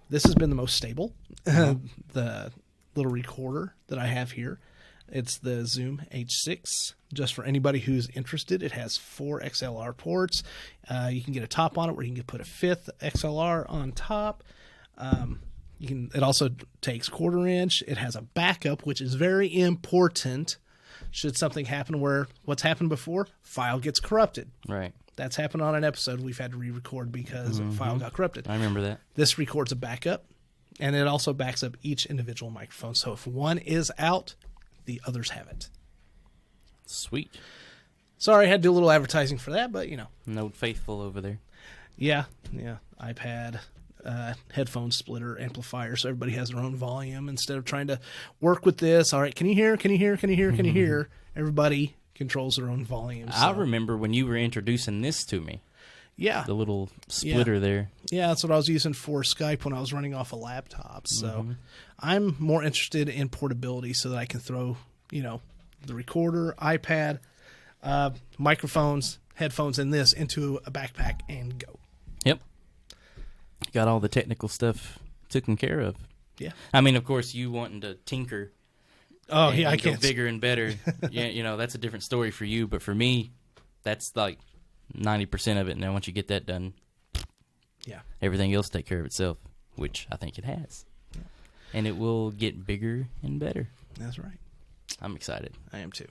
This has been the most stable. The little recorder that I have here, it's the Zoom H6. Just for anybody who's interested, it has 4 XLR ports. You can get a top on it where you can put a 5th XLR on top. It also takes 1/4 inch. It has a backup, which is very important. Should something happen where what's happened before, file gets corrupted. Right. That's happened on an episode we've had to re-record because a file got corrupted. I remember that. This records a backup, and it also backs up each individual microphone. So if one is out, the others have it. Sweet. Sorry, I had to do a little advertising for that, but No faithful over there. Yeah. iPad, headphone splitter, amplifier, so everybody has their own volume instead of trying to work with this. All right, can you hear? Can you hear? Can you hear? Can you hear? Everybody controls their own volume. So. I remember when you were introducing this to me. Yeah. The little splitter there. Yeah, that's what I was using for Skype when I was running off a laptop. So I'm more interested in portability so that I can throw, the recorder, iPad, microphones, headphones, and this into a backpack and go. Yep. Got all the technical stuff taken care of. Yeah. I mean, of course, you wanting to tinker. Oh, and I go can't. bigger and better. Yeah, that's a different story for you. But for me, that's like 90% of it. And then once you get that done, everything else take care of itself, which I think it has. Yeah. And it will get bigger and better. That's right. I'm excited. I am too.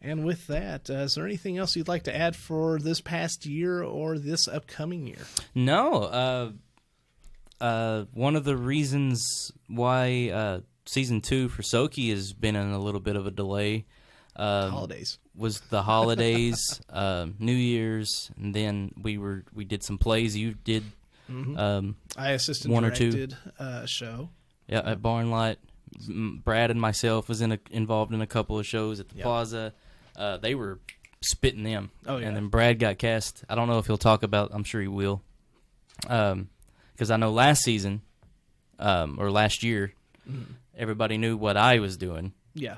And with that, is there anything else you'd like to add for this past year or this upcoming year? No. One of the reasons why season 2 for Soki has been in a little bit of a delay holidays was the holidays, New Year's, and then we did some plays. You did I assistant one directed or two show. Yeah, at Barnlight. Brad and myself was involved in a couple of shows at the Plaza. They were spitting them. Oh, yeah. And then Brad got cast. I don't know if he'll talk about. I'm sure he will. Because I know last season or last year, everybody knew what I was doing. Yeah.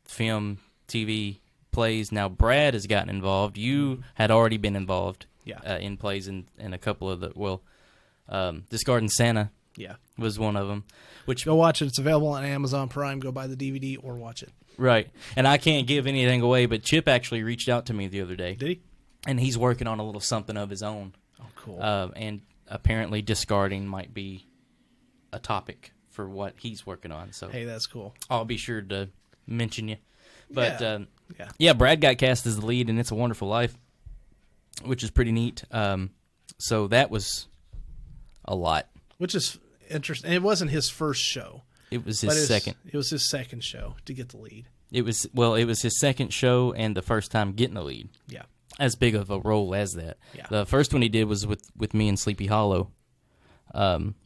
Film, TV, plays. Now Brad has gotten involved. You had already been involved. In plays in a couple of the Discarding Santa. Yeah. Was one of them. Which go watch it. It's available on Amazon Prime. Go buy the DVD or watch it. Right. And I can't give anything away, but Chip actually reached out to me the other day. Did he? And he's working on a little something of his own. Oh, cool. And apparently discarding might be a topic for what he's working on. So hey, that's cool. I'll be sure to mention you. But yeah, Brad got cast as the lead in It's a Wonderful Life, which is pretty neat. So that was a lot. Which is interesting. It wasn't his first show. It was his second. It was his second show to get the lead. It was his second show and the first time getting the lead. Yeah. as big of a role as that. Yeah. The first one he did was with me in Sleepy Hollow.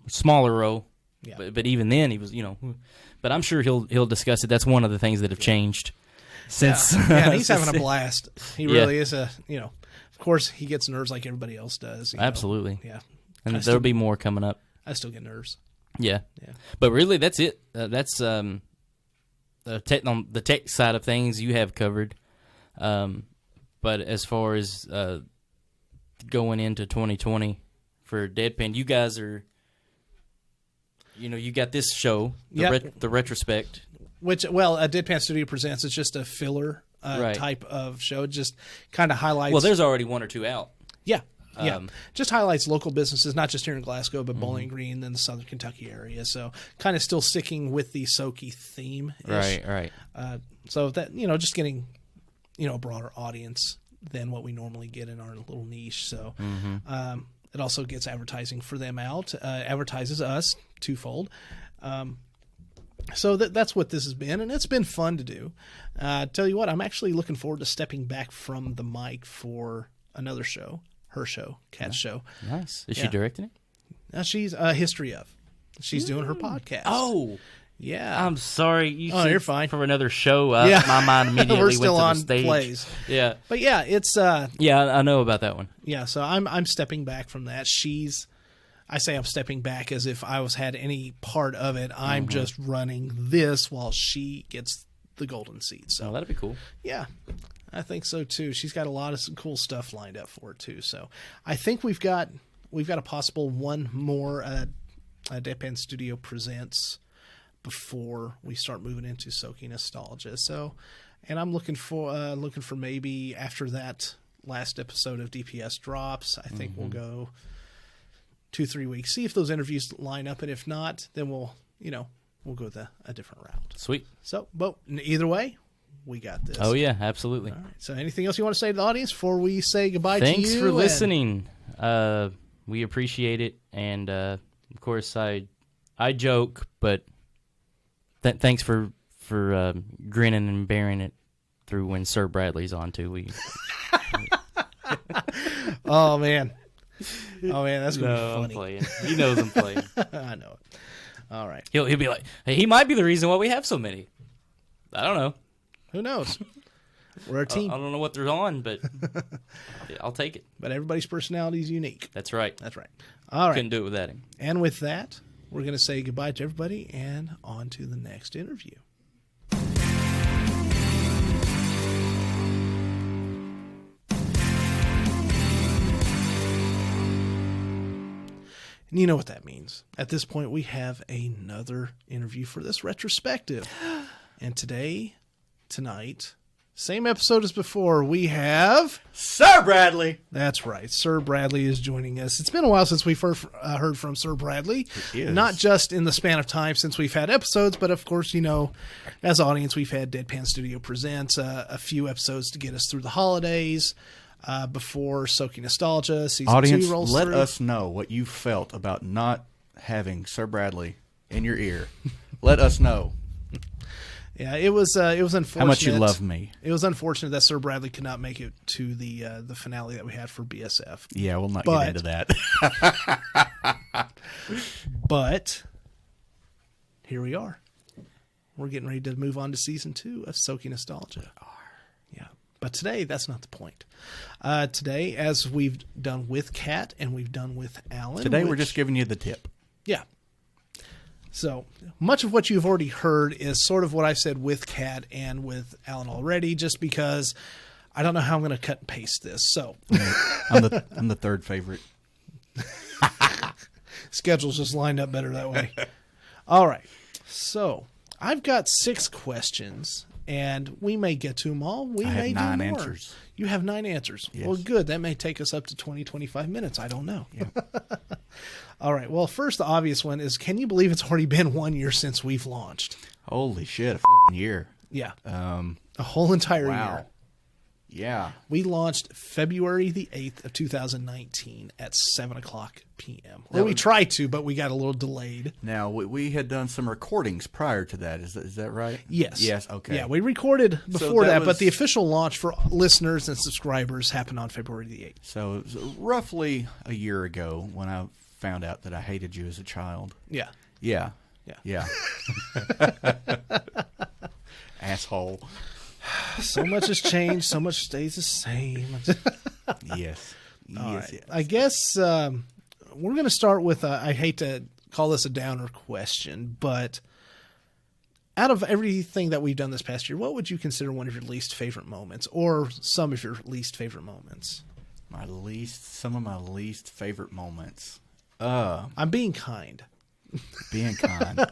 Smaller role, Yeah. but even then he was, But I'm sure he'll discuss it. That's one of the things that have changed since. Yeah, and he's having a blast. He Yeah. really is Of course, he gets nerves like everybody else does. Absolutely. Yeah. And there'll be more coming up. I still get nerves. Yeah. Yeah. But really, that's it. That's the tech side of things you have covered. But as far as going into 2020 for Deadpan, you guys are, you got this show, the retrospect. Which, Deadpan Studio Presents is just a filler Right. type of show. It just kind of highlights. Well, there's already one or two out. Yeah. Yeah, just highlights local businesses, not just here in Glasgow, but Bowling Green and the Southern Kentucky area. So, kind of still sticking with the Soaky theme. Right. So that just getting a broader audience than what we normally get in our little niche. So, it also gets advertising for them out. Advertises us twofold. So that's what this has been, and it's been fun to do. Tell you what, I'm actually looking forward to stepping back from the mic for another show. Her show, Kat's show. Nice. Is she directing it? She's a history of. She's doing her podcast. Oh, yeah. I'm sorry. You're fine. For another show, Yeah. my mind immediately We're still went to on the stage. plays. Yeah, But yeah, it's yeah, I know about that one. yeah. So I'm stepping back from that. I say I'm stepping back as if I had any part of it. I'm just running this while she gets the golden seat. So that'd be cool. yeah. I think so too. She's got a lot of some cool stuff lined up for it too. So I think we've got a possible one more Deadpan Studio Presents before we start moving into Soaky Nostalgia. So, and I'm looking for maybe after that last episode of DPS drops, I think we'll go 2-3 weeks, see if those interviews line up, and if not, then we'll go a different route. Sweet. So, but either way, we got this. Oh yeah, absolutely. All right. So anything else you want to say to the audience before we say goodbye to you? Thanks for listening. We appreciate it, and of course I joke, but thanks for grinning and bearing it through when Sir Bradley's on too. Oh man, that's gonna be funny. I'm playing. He knows I'm playing. I know it. All right. He'll be like, hey, he might be the reason why we have so many. I don't know. Who knows? We're a team. I don't know what they're on, but I'll take it. But everybody's personality is unique. That's right. That's right. All right. Couldn't do it without him. And with that, we're going to say goodbye to everybody and on to the next interview. And you know what that means. At this point, we have another interview for this retrospective. And tonight, same episode as before, we have Sir Bradley. That's right. Sir Bradley is joining us. It's been a while since we've heard from Sir Bradley. It is. Not just in the span of time since we've had episodes, but of course, as audience, we've had Deadpan Studio Presents a few episodes to get us through the holidays before Soaky Nostalgia. Season Audience, 2 rolls let through. us know what you felt about not having Sir Bradley in your ear. Let us know Yeah, it was unfortunate. how much you love me. It was unfortunate that Sir Bradley could not make it to the finale that we had for BSF. Yeah, we'll not But- get into that. But here we are. We're getting ready to move on to season 2 of Soaky Nostalgia. Yeah. But today, that's not the point. Today, as we've done with Kat and we've done with Alan. Today we're just giving you the tip. Yeah. So much of what you've already heard is sort of what I said with Kat and with Alan already, just because I don't know how I'm going to cut and paste this. So I'm the third favorite. schedule's just lined up better that way. All right. So I've got 6 questions, and we may get to them all. We I have may 9 do more. answers. You have 9 answers. Yes. Well, good. That may take us up to 20, 25 minutes. I don't know. Yeah. All right. Well, first, the obvious one is, can you believe it's already been 1 year since we've launched? Holy shit, a f***ing year. Yeah. Um, A whole entire wow. year. Yeah. We launched February the 8th of 2019 at 7 o'clock p.m. Well, we tried to, but we got a little delayed. Now, we had done some recordings prior to that. Is that right? Yes. Yes, okay. Yeah, we recorded before that that, but the official launch for listeners and subscribers happened on February the 8th. So it was roughly a year ago when I found out that I hated you as a child. Yeah. Yeah. Yeah. Yeah. Asshole. So much has changed. So much stays the same. Yes. All Yes. right. I guess we're going to start with, I hate to call this a downer question, but out of everything that we've done this past year, what would you consider one of your least favorite moments or some of your least favorite moments? Some of my least favorite moments. I'm being kind. Being kind.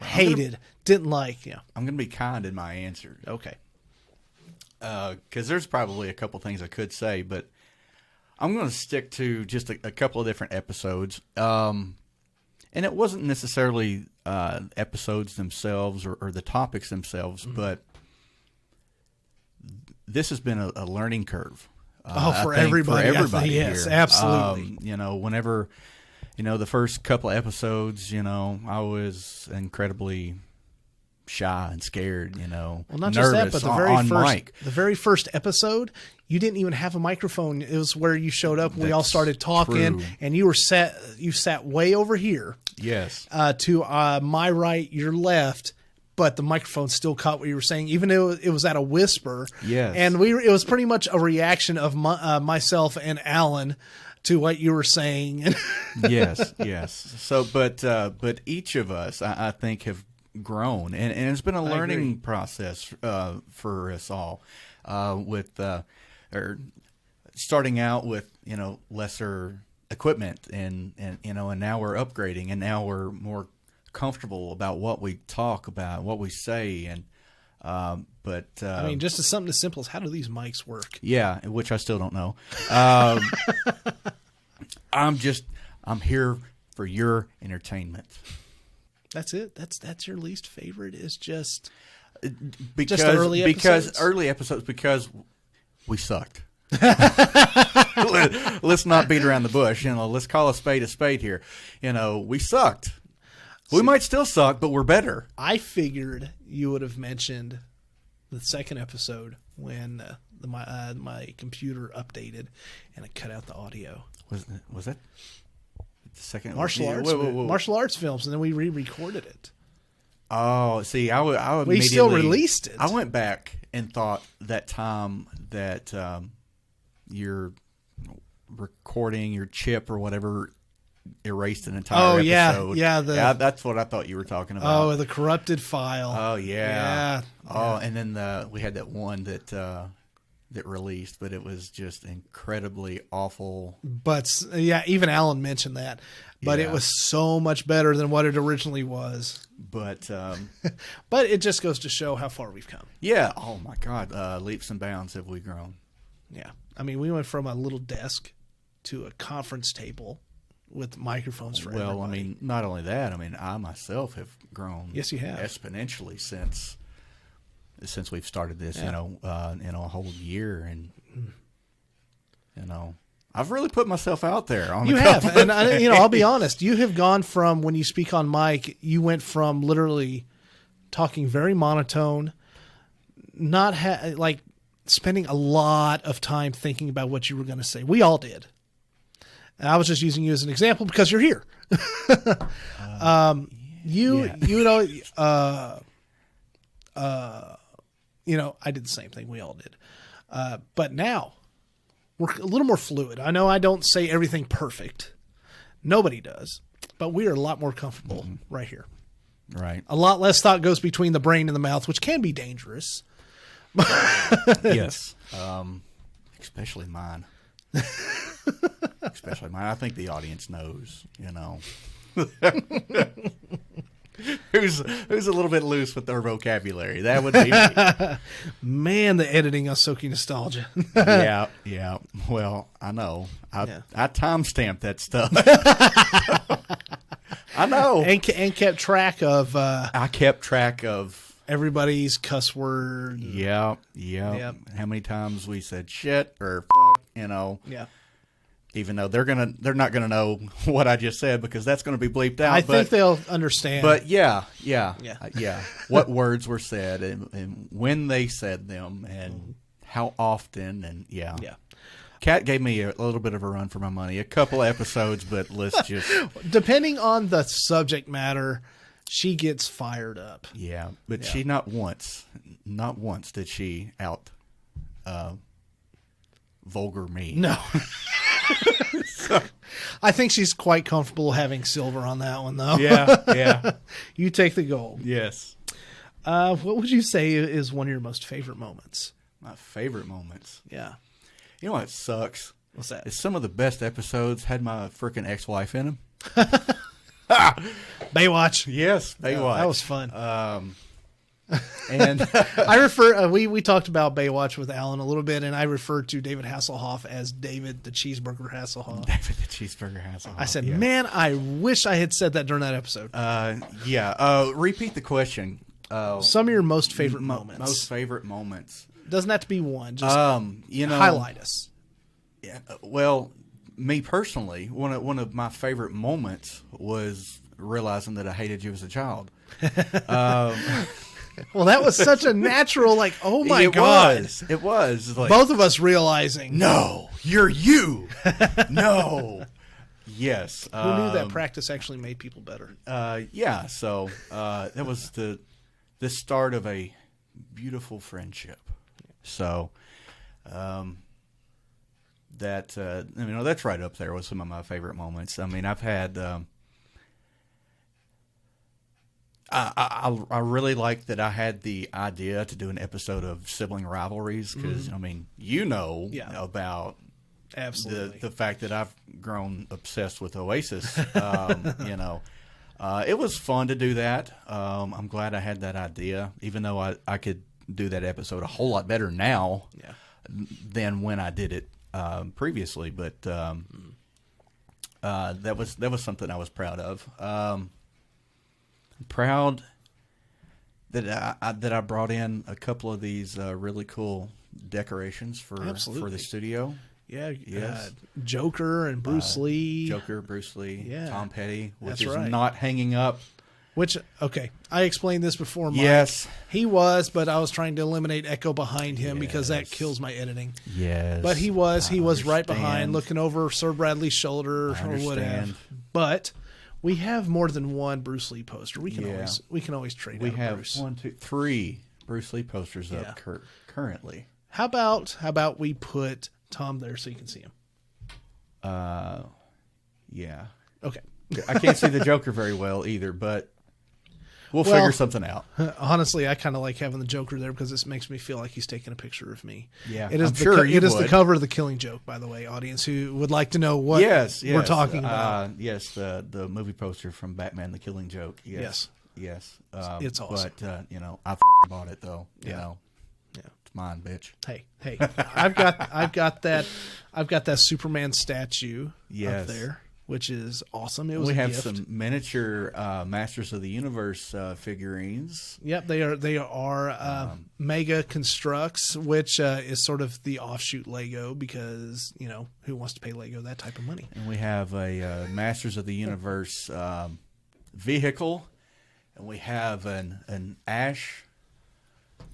Hated. Didn't like. Yeah. I'm going to be kind in my answer. Okay. Because there's probably a couple things I could say, but I'm going to stick to just a couple of different episodes. And it wasn't necessarily episodes themselves or the topics themselves, but this has been a learning curve. For everybody. Yes, here. Absolutely. Whenever, the first couple of episodes, I was incredibly shy and scared, Well, not just that, but the very first episode, you didn't even have a microphone. It was where you showed up and we all started talking, true. and you sat way over here. Yes. To my right, your left, but the microphone still caught what you were saying, even though it was at a whisper. Yes. And it was pretty much a reaction of myself and Alan to what you were saying. Yes. So, but each of us, I think, have grown, and it's been a learning process for us all. With starting out with lesser equipment, and now we're upgrading, and now we're more comfortable about what we talk about, what we say, and just as something as simple as how do these mics work? Yeah, which I still don't know. I'm here for your entertainment. That's it. That's your least favorite is just because the early episodes? Because we sucked. Let's not beat around the bush. Let's call a spade here. We sucked. We might still suck, but we're better. I figured you would have mentioned the second episode when my computer updated and it cut out the audio. Was that the second martial arts films, and then we re-recorded it. Oh, see, we still released it. I went back and thought that time that your recording, your chip or whatever, erased an entire episode. Yeah, that's what I thought you were talking about. Oh, the corrupted file. Oh, yeah. Oh, and then we had that one that released, but it was just incredibly awful. But even Alan mentioned that. But it was so much better than what it originally was. But but it just goes to show how far we've come. Yeah. Oh my God. Leaps and bounds have we grown. Yeah. I mean, we went from a little desk to a conference table with microphones for everybody. Well, I mean, not only that. I mean, I myself have grown. Yes, you have. Exponentially since we've started this. A whole year, and I've really put myself out there. You have, and I'll be honest. You have gone from when you speak on mic, you went from literally talking very monotone, not spending a lot of time thinking about what you were going to say. We all did. And I was just using you as an example because you're here. I did the same thing. We all did. But now we're a little more fluid. I know I don't say everything perfect. Nobody does. But we are a lot more comfortable right here. Right. A lot less thought goes between the brain and the mouth, which can be dangerous. Yes. Especially mine. Especially mine. I think the audience knows, who's a little bit loose with their vocabulary. That would be me. Man, the editing is soaking nostalgia. Yeah. Well, I know. I timestamped that stuff. I know. And kept track of... I kept track of Everybody's cuss word. Yeah. Yep. How many times we said shit or fuck, Yeah. even though they're not gonna know what I just said because that's gonna be bleeped out. I think they'll understand. But yeah. What words were said and when they said them and how often and yeah. Kat gave me a little bit of a run for my money. A couple episodes, but let's just depending on the subject matter, she gets fired up. Yeah, but she not once did she out vulgar me. No. I think she's quite comfortable having silver on that one, though. Yeah. You take the gold. Yes. What would you say is one of your most favorite moments? My favorite moments. Yeah. You know what sucks? What's that? Is some of the best episodes had my freaking ex-wife in them. Baywatch. Yes, Baywatch. That was fun. And I refer. We talked about Baywatch with Alan a little bit, and I referred to David Hasselhoff as David the Cheeseburger Hasselhoff. David the Cheeseburger Hasselhoff. I said, man, I wish I had said that during that episode. Repeat the question. Some of your most favorite moments. Most favorite moments. Doesn't have to be one. Just highlight us. Yeah. Well, me personally, one of my favorite moments was realizing that I hated you as a child. Well, that was such a natural, like, oh my God. It was. Like, both of us realizing. No, you're you. No. Yes. Who knew that practice actually made people better? Yeah. So that was the start of a beautiful friendship. So that's right up there with some of my favorite moments. I mean, I've had. I really like that I had the idea to do an episode of sibling rivalries because I mean about absolutely the fact that I've grown obsessed with Oasis. It was fun to do that. I'm glad I had that idea, even though I could do that episode a whole lot better now than when I did it previously. But that was something I was proud of. Proud that I brought in a couple of these really cool decorations for the studio. Yeah, yes. Joker and Bruce Lee. Tom Petty, which is right. not hanging up. Which, okay, I explained this before, Mike. Yes. He was, but I was trying to eliminate echo behind him because that kills my editing. Yes. But he was right behind, looking over Sir Bradley's shoulder or whatever. But we have more than one Bruce Lee poster. We can always trade. We out have Bruce. 3 Bruce Lee posters up currently. How about we put Tom there so you can see him? Yeah. Okay. I can't see the Joker very well either, but we'll figure something out. Honestly, I kind of like having the Joker there because this makes me feel like he's taking a picture of me. Yeah, it is the cover of The Killing Joke, by the way, audience who would like to know what we're talking about. Yes, the movie poster from Batman: The Killing Joke. Yes. It's awesome. But I bought it though. You know, it's mine, bitch. Hey, I've got that Superman statue up there, which is awesome. It was. We have gift. some miniature Masters of the Universe figurines. Yep, they are Mega Constructs, which is sort of the offshoot Lego because who wants to pay Lego that type of money? And we have a Masters of the Universe vehicle, and we have an Ash.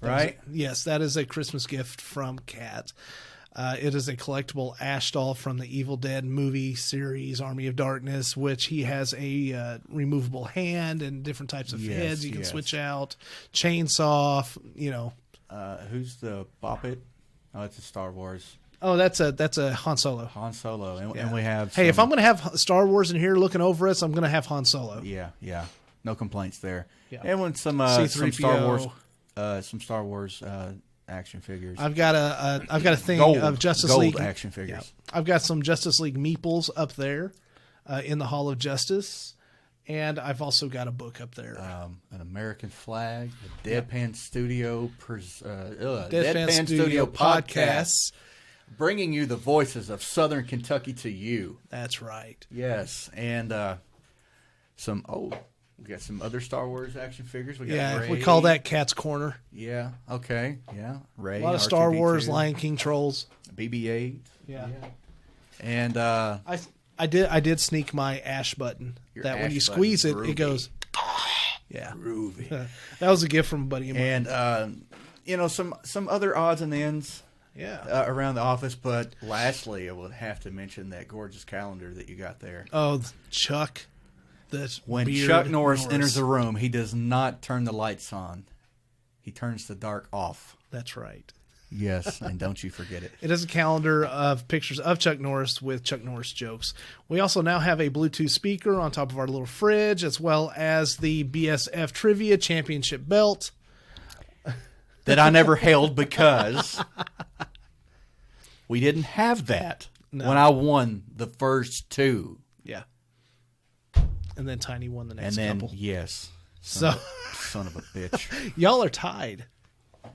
Right? Yes, that is a Christmas gift from Kat. It is a collectible Ash doll from the Evil Dead movie series, Army of Darkness, which he has a removable hand and different types of heads you can switch out, chainsaw. Who's the Boppet? Oh, it's a Star Wars. Oh, that's a Han Solo. And we have. Hey, if I'm going to have Star Wars in here looking over us, I'm going to have Han Solo. Yeah, no complaints there. Yeah. And when some Star Wars action figures. I've got a thing of Justice League action figures. Yeah. I've got some Justice League meeples up there in the Hall of Justice, and I've also got a book up there. An American flag, a Deadpan Studio, Deadpan Studio podcasts, bringing you the voices of Southern Kentucky to you. That's right. Yes, and We got some other Star Wars action figures. We got Yeah, Rey. we call that Cat's Corner. Yeah. Okay. Yeah. Ray. A lot of Star R2-D2, Wars, Lion King trolls. BB-8. Yeah. And I did sneak my Ash button. Your That when Ash you squeeze it, button's it goes. Yeah. groovy. That was a gift from a buddy of mine. And some other odds and ends Yeah. around the office. But lastly, I would have to mention that gorgeous calendar that you got there. Oh, Chuck. When Beard Chuck Norris enters a room, he does not turn the lights on. He turns the dark off. That's right. Yes, and don't you forget it. It is a calendar of pictures of Chuck Norris with Chuck Norris jokes. We also now have a Bluetooth speaker on top of our little fridge, as well as the BSF Trivia Championship belt. That I never held because we didn't have that when I won the first two. Yeah. And then Tiny won the And next then, couple. yes. So Son of a bitch. y'all are tied.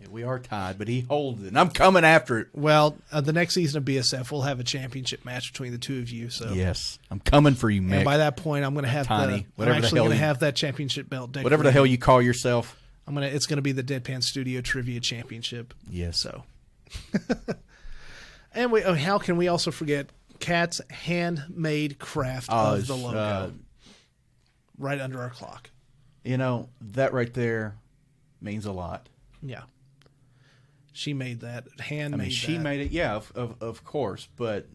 Yeah, we are tied, but he holds it. And I'm coming after it. Well, the next season of BSF, we'll have a championship match between the two of you. So Yes. I'm coming for you, Mick. and by that point, I'm going to have Tiny, I'm whatever the actually hell going to you- have that championship belt decorated. Whatever the hell you call yourself. It's going to be the Deadpan Studio Trivia Championship. Yes. So, and how can we also forget Kat's handmade craft of the logo right under our clock? That right there means a lot. Yeah, she made that. She made it. Yeah, of course. But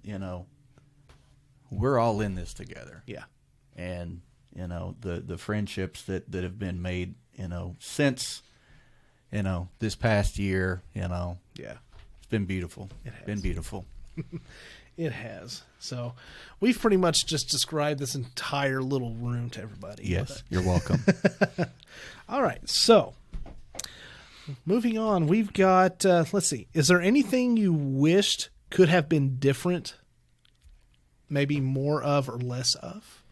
we're all in this together. Yeah, And the friendships that have been made. Since this past year. yeah, It's been beautiful. It has. Been beautiful. it has. So, we've pretty much just described this entire little room to everybody. Yes, you're welcome. All right, so moving on, we've got. Let's see. Is there anything you wished could have been different? Maybe more of or less of?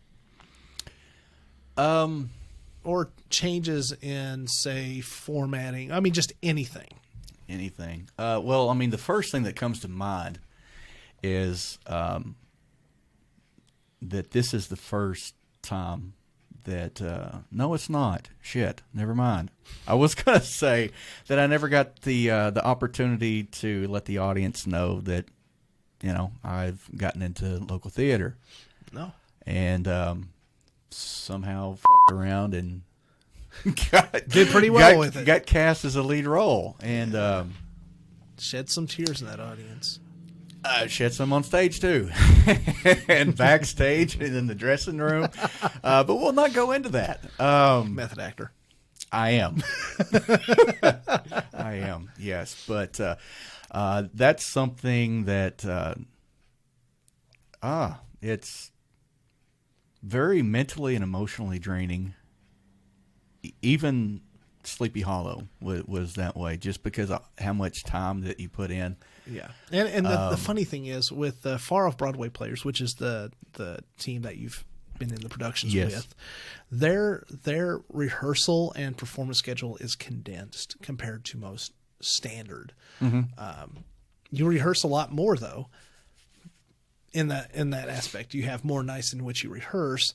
Or changes in, say, formatting. Just anything. Anything. Well, the first thing that comes to mind is that this is the first time that no, it's not. Shit, never mind. I was gonna say that I never got the opportunity to let the audience know that I've gotten into local theater. No. And somehow around and Did pretty well with it. Got cast as a lead role and Shed some tears in that audience. shed some on stage too, and backstage and in the dressing room. But we'll not go into that. Method actor. I am. I am. Yes, but that's something that it's very mentally and emotionally draining. Even Sleepy Hollow was that way, just because of how much time that you put in. Yeah, and the funny thing is with the Far Off Broadway Players, which is the team that you've been in the productions Yes. with, their rehearsal and performance schedule is condensed compared to most standard. You rehearse a lot more though. In that aspect, you have more nights in which you rehearse.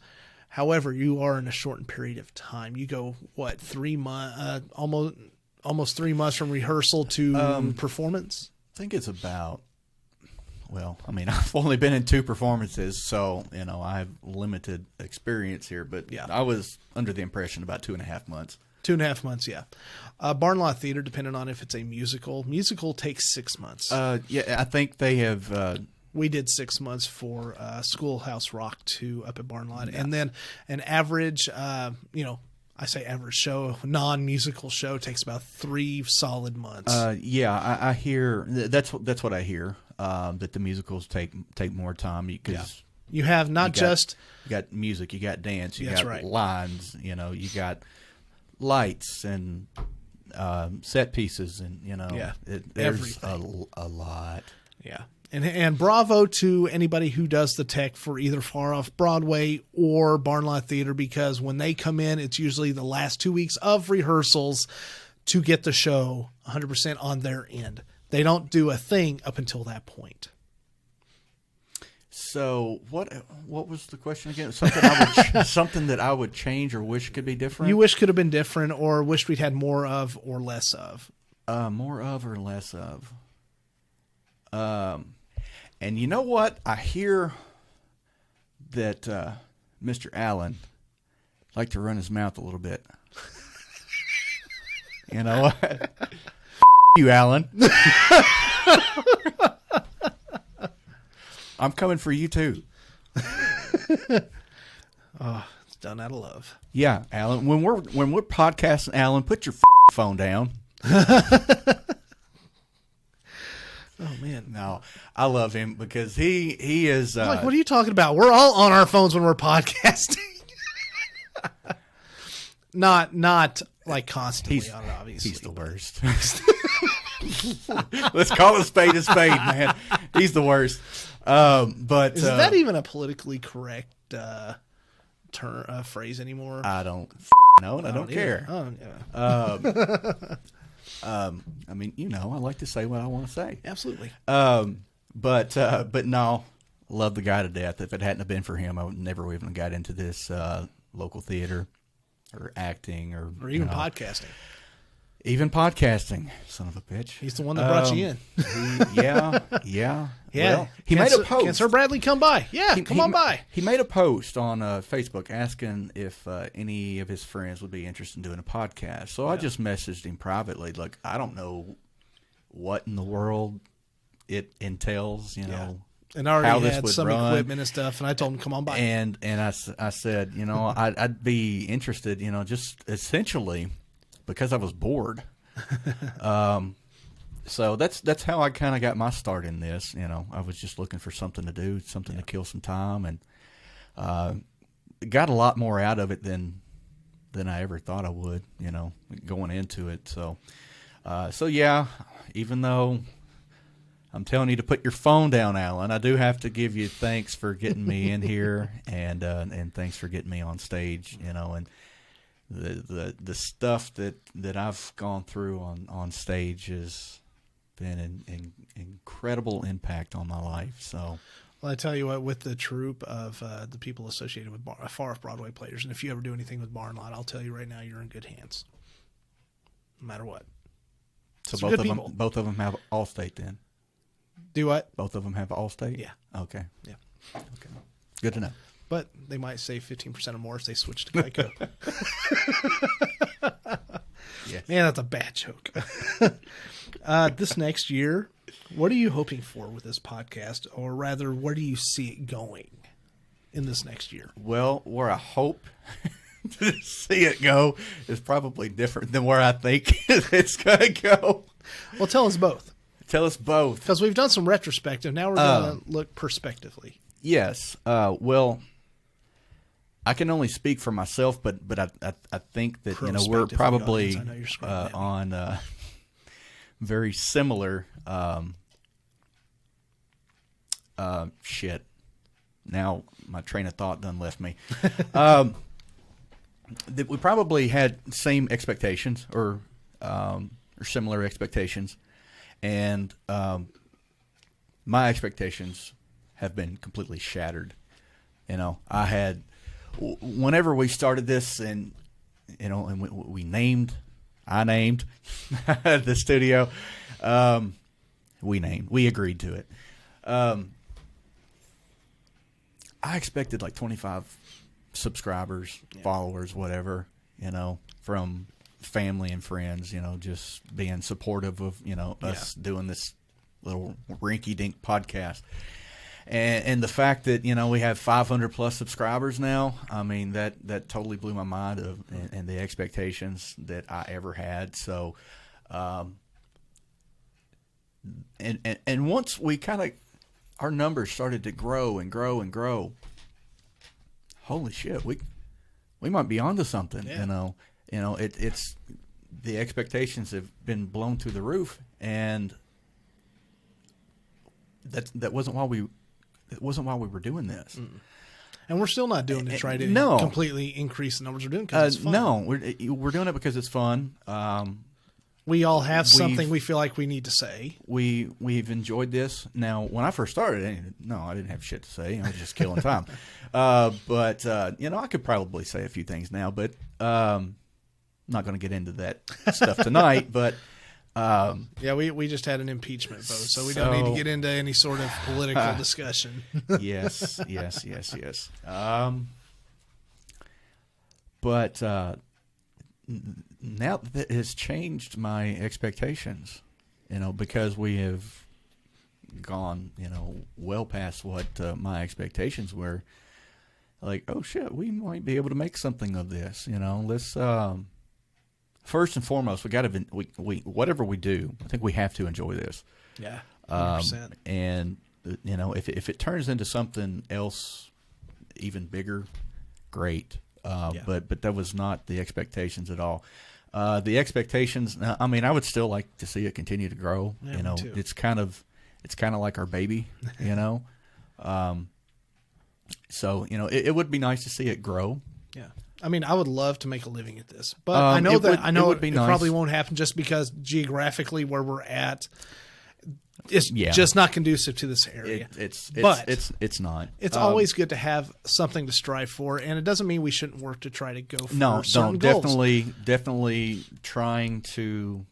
However, you are in a shortened period of time. You go 3 months, almost 3 months from rehearsal to performance. I think it's about. Well, I've only been in 2 performances, so I have limited experience here. But Yeah. I was under the impression about 2.5 months. 2.5 months, yeah. Barn Lot Theater, depending on if it's a musical. Musical takes 6 months. Yeah, I think they have. We did 6 months for Schoolhouse Rock 2 up at Barn Lot. And then an average, I say average show, non-musical show takes about 3 solid months. Yeah, I hear that's what I hear. That the musicals take more time because you have not just you got music, you got dance, you That's got right. lines, you got lights and set pieces, and there's a lot. Yeah. And bravo to anybody who does the tech for either Far Off Broadway or Barn Lot Theater, because when they come in, it's usually the last 2 weeks of rehearsals to get the show 100% on their end. They don't do a thing up until that point. So what was the question again? Something that I would change or wish could be different. You wish could have been different, or wished we'd had more of or less of. More of or less of. And you know what? I hear that Mr. Allen liked to run his mouth a little bit. You know what? You, Allen. I'm coming for you too. Oh, it's done out of love. Yeah, Alan. When we're podcasting, Alan, put your phone down. Oh man, no, I love him because he is. Like, what are you talking about? We're all on our phones when we're podcasting. not like constantly on it. Obviously, he's the worst. Let's call a spade, man. He's the worst. But is that even a politically correct phrase anymore? I don't know, and I don't care. Oh, yeah. I mean, I like to say what I want to say. Absolutely. But no, love the guy to death. If it hadn't have been for him, I would never even got into this local theater or acting or even podcasting. Even podcasting, son of a bitch. He's the one that brought you in. Yeah. Well, he made a post. Can Sir Bradley come by? Yeah, come on by. He made a post on Facebook asking if any of his friends would be interested in doing a podcast. So I just messaged him privately. Look, I don't know what in the world it entails, And I already had some equipment and stuff, and I told him, come on by. And I said, I'd be interested, just essentially because I was bored. So that's how I kind of got my start in this. I was just looking for something to do, something to kill some time, and got a lot more out of it than I ever thought I would. Going into it. So yeah, even though I'm telling you to put your phone down, Alan, I do have to give you thanks for getting me in here, and thanks for getting me on stage. And the stuff that I've gone through on stage has been an incredible impact on my life. So, well, I tell you what, with the troupe of the people associated with Far Off Broadway players, and if you ever do anything with Bar and Lot, I'll tell you right now, you're in good hands, no matter what. So both of them have Allstate then. Do what? Both of them have Allstate? Yeah. Okay. Yeah. Okay. Good to know. But they might save 15% or more if they switch to Geico. Yes. Man, that's a bad joke. This next year, what are you hoping for with this podcast? Or rather, where do you see it going in this next year? Well, where I hope to see it go is probably different than where I think it's going to go. Well, tell us both. Tell us both. Because we've done some retrospective. Now we're going to look prospectively. Yes. Well, I can only speak for myself, but I think that we're probably on very similar shit. Now my train of thought done left me. That we probably had same expectations or similar expectations, and my expectations have been completely shattered. I had. Whenever we started this, and I named the studio. We agreed to it. I expected like 25 subscribers, followers, whatever, from family and friends, just being supportive of, us doing this little rinky-dink podcast. And the fact that, we have 500 plus subscribers now, I mean, that totally blew my mind and the expectations that I ever had. So, and once we kind of, our numbers started to grow and grow and grow, holy shit, we might be onto something, it's the expectations have been blown through the roof, and that wasn't why we were doing this. Mm. And we're still not doing it to try to completely increase the numbers we're doing because it's fun. No, we're doing it because it's fun. We all have something we feel like we need to say. We've enjoyed this. Now, when I first started, I didn't have shit to say. I was just killing time. But I could probably say a few things now, but I'm not going to get into that stuff tonight. But we just had an impeachment vote, so we don't need to get into any sort of political discussion. yes. But now that has changed my expectations, because we have gone, well past what my expectations were. Like, oh shit, we might be able to make something of this. Let's first and foremost, we whatever we do, I think we have to enjoy this. Yeah, 100%. And if it turns into something else, even bigger, great. But that was not the expectations at all. The expectations, I mean, I would still like to see it continue to grow. Yeah, me too. It's kind of like our baby. So it would be nice to see it grow. Yeah. I mean, I would love to make a living at this, but I know it probably won't happen just because geographically where we're at, it's just not conducive to this area. It's not. It's always good to have something to strive for, and it doesn't mean we shouldn't work to try to go for certain goals. Definitely trying to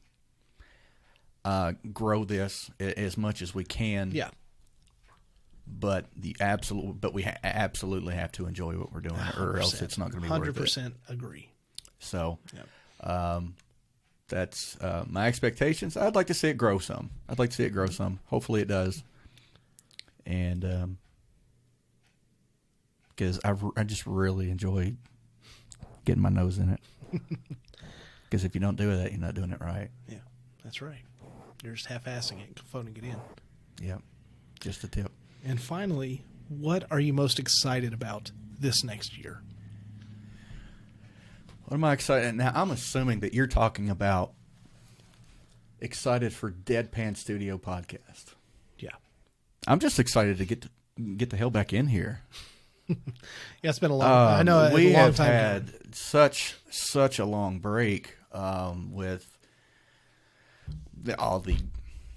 grow this as much as we can. Yeah. But we absolutely have to enjoy what we're doing, or else it's not going to be worth it. 100% agree. So, that's my expectations. I'd like to see it grow some. Hopefully it does. And because I just really enjoy getting my nose in it. Because if you don't do that, you're not doing it right. Yeah, that's right. You're just half-assing it, phoning it in. Yep, just a tip. And finally, what are you most excited about this next year? What am I excited? Now, I'm assuming that you're talking about excited for Deadpan Studio Podcast. Yeah. I'm just excited to get the hell back in here. Yeah, it's been a long I know we a long have time had such a long break with all the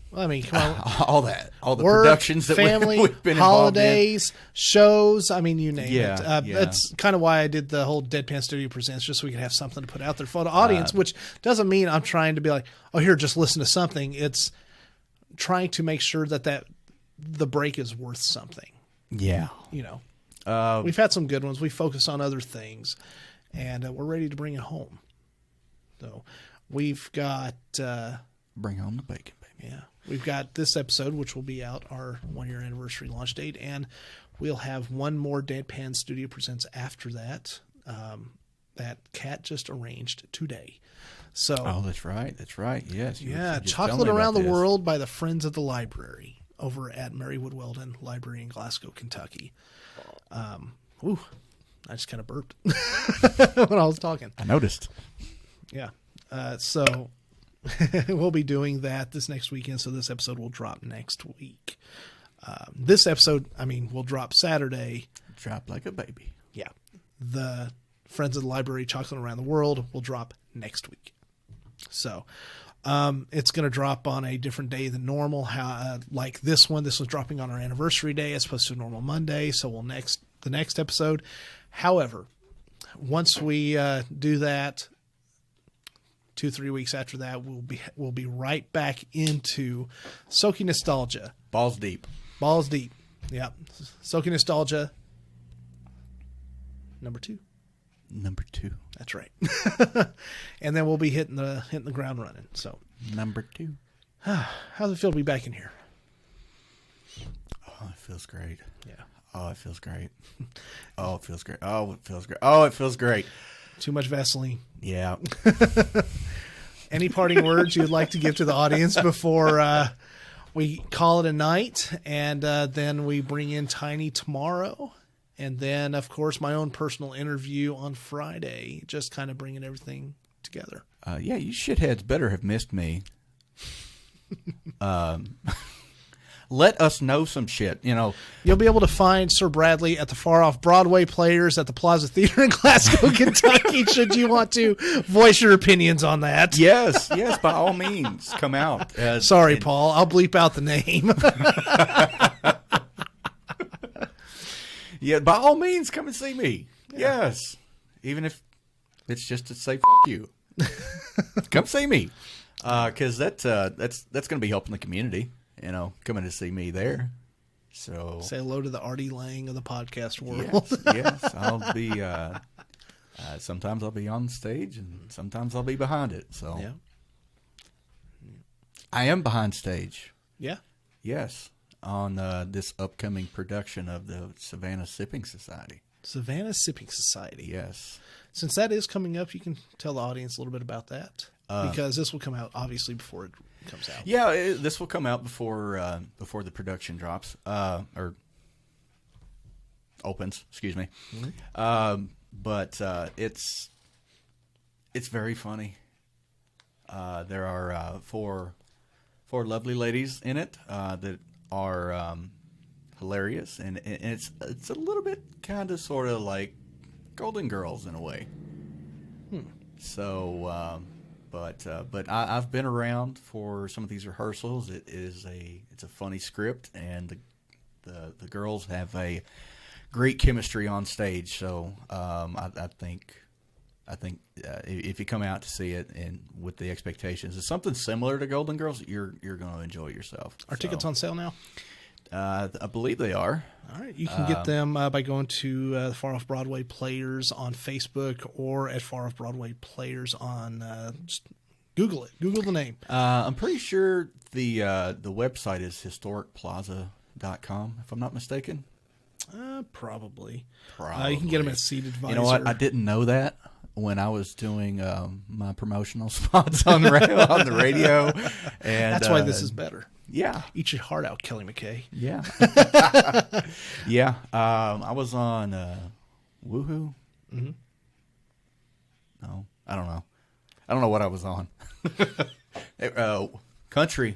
well, I mean, come on. all the Work, productions that family, we've been holidays, shows. I mean, you name it. Yeah. That's kind of why I did the whole Deadpan Studio Presents, just so we could have something to put out there for the audience, which doesn't mean I'm trying to be like, oh, here, just listen to something. It's trying to make sure that the break is worth something. Yeah. We've had some good ones. We focus on other things, and we're ready to bring it home. So we've got... bring home the bacon, baby. Yeah. We've got this episode, which will be out our 1-year anniversary launch date, and we'll have one more Deadpan Studio Presents after that. That Kat just arranged today. So, that's right. Yes. Yeah, Chocolate Around the World by the Friends of the Library over at Marywood Weldon Library in Glasgow, Kentucky. I just kind of burped when I was talking. I noticed. Yeah. So we'll be doing that this next weekend, so this episode will drop next week. This episode, will drop Saturday. Drop like a baby. Yeah. The Friends of the Library Chocolate Around the World will drop next week. So it's going to drop on a different day than normal. Like this one, this was dropping on our anniversary day as opposed to a normal Monday, so the next episode. However, once we do that, 2-3 weeks after that, we'll be right back into Soaking Nostalgia. Balls deep. Yeah. Soaking Nostalgia. Number 2. That's right. And then we'll be hitting the ground running. So number 2. How's it feel to be back in here? Oh, it feels great. Yeah. Oh, it feels great. Oh, it feels great. Oh, it feels great. Oh, it feels great. Too much Vaseline. Yeah. Any parting words you'd like to give to the audience before we call it a night, and then we bring in Tiny tomorrow, and then, of course, my own personal interview on Friday, just kind of bringing everything together. Yeah, you shitheads better have missed me. let us know some shit. You'll be able to find Sir Bradley at the Far Off Broadway Players at the Plaza Theater in Glasgow, Kentucky, should you want to voice your opinions on that. Yes, by all means, come out. Sorry, Paul. I'll bleep out the name. Yeah, by all means, come and see me. Yeah. Yes, even if it's just to say "f you." Come see me, because that's going to be helping the community. Coming to see me there. So say hello to the Artie Lang of the podcast world. Yes, I'll be. Sometimes I'll be on stage, and sometimes I'll be behind it. So yeah, I am behind stage. Yeah. Yes, on this upcoming production of the Savannah Sipping Society. Savannah Sipping Society. Yes. Since that is coming up, you can tell the audience a little bit about that, because this will come out obviously before it comes out. Yeah, this will come out before the production drops or opens. Excuse me. Mm-hmm. But it's very funny. There are four lovely ladies in it that are hilarious, and it's a little bit kind of sort of like Golden Girls in a way. So, but I've been around for some of these rehearsals. It's a funny script, and the girls have a great chemistry on stage. So I think if you come out to see it and with the expectations, it's something similar to Golden Girls, you're going to enjoy yourself. Are tickets on sale now? I believe they are. All right. You can get them by going to the Far Off Broadway Players on Facebook, or at Far Off Broadway Players on just Google it. Google the name. I'm pretty sure the website is historicplaza.com, if I'm not mistaken. Probably. Probably. You can get them at Seat Advisor. You know what? I didn't know that when I was doing my promotional spots on the radio. And that's why this is better. Yeah. Eat your heart out, Kelly McKay. Yeah. Yeah. I was on Woohoo. Mm-hmm. No, I don't know. I don't know what I was on. Country,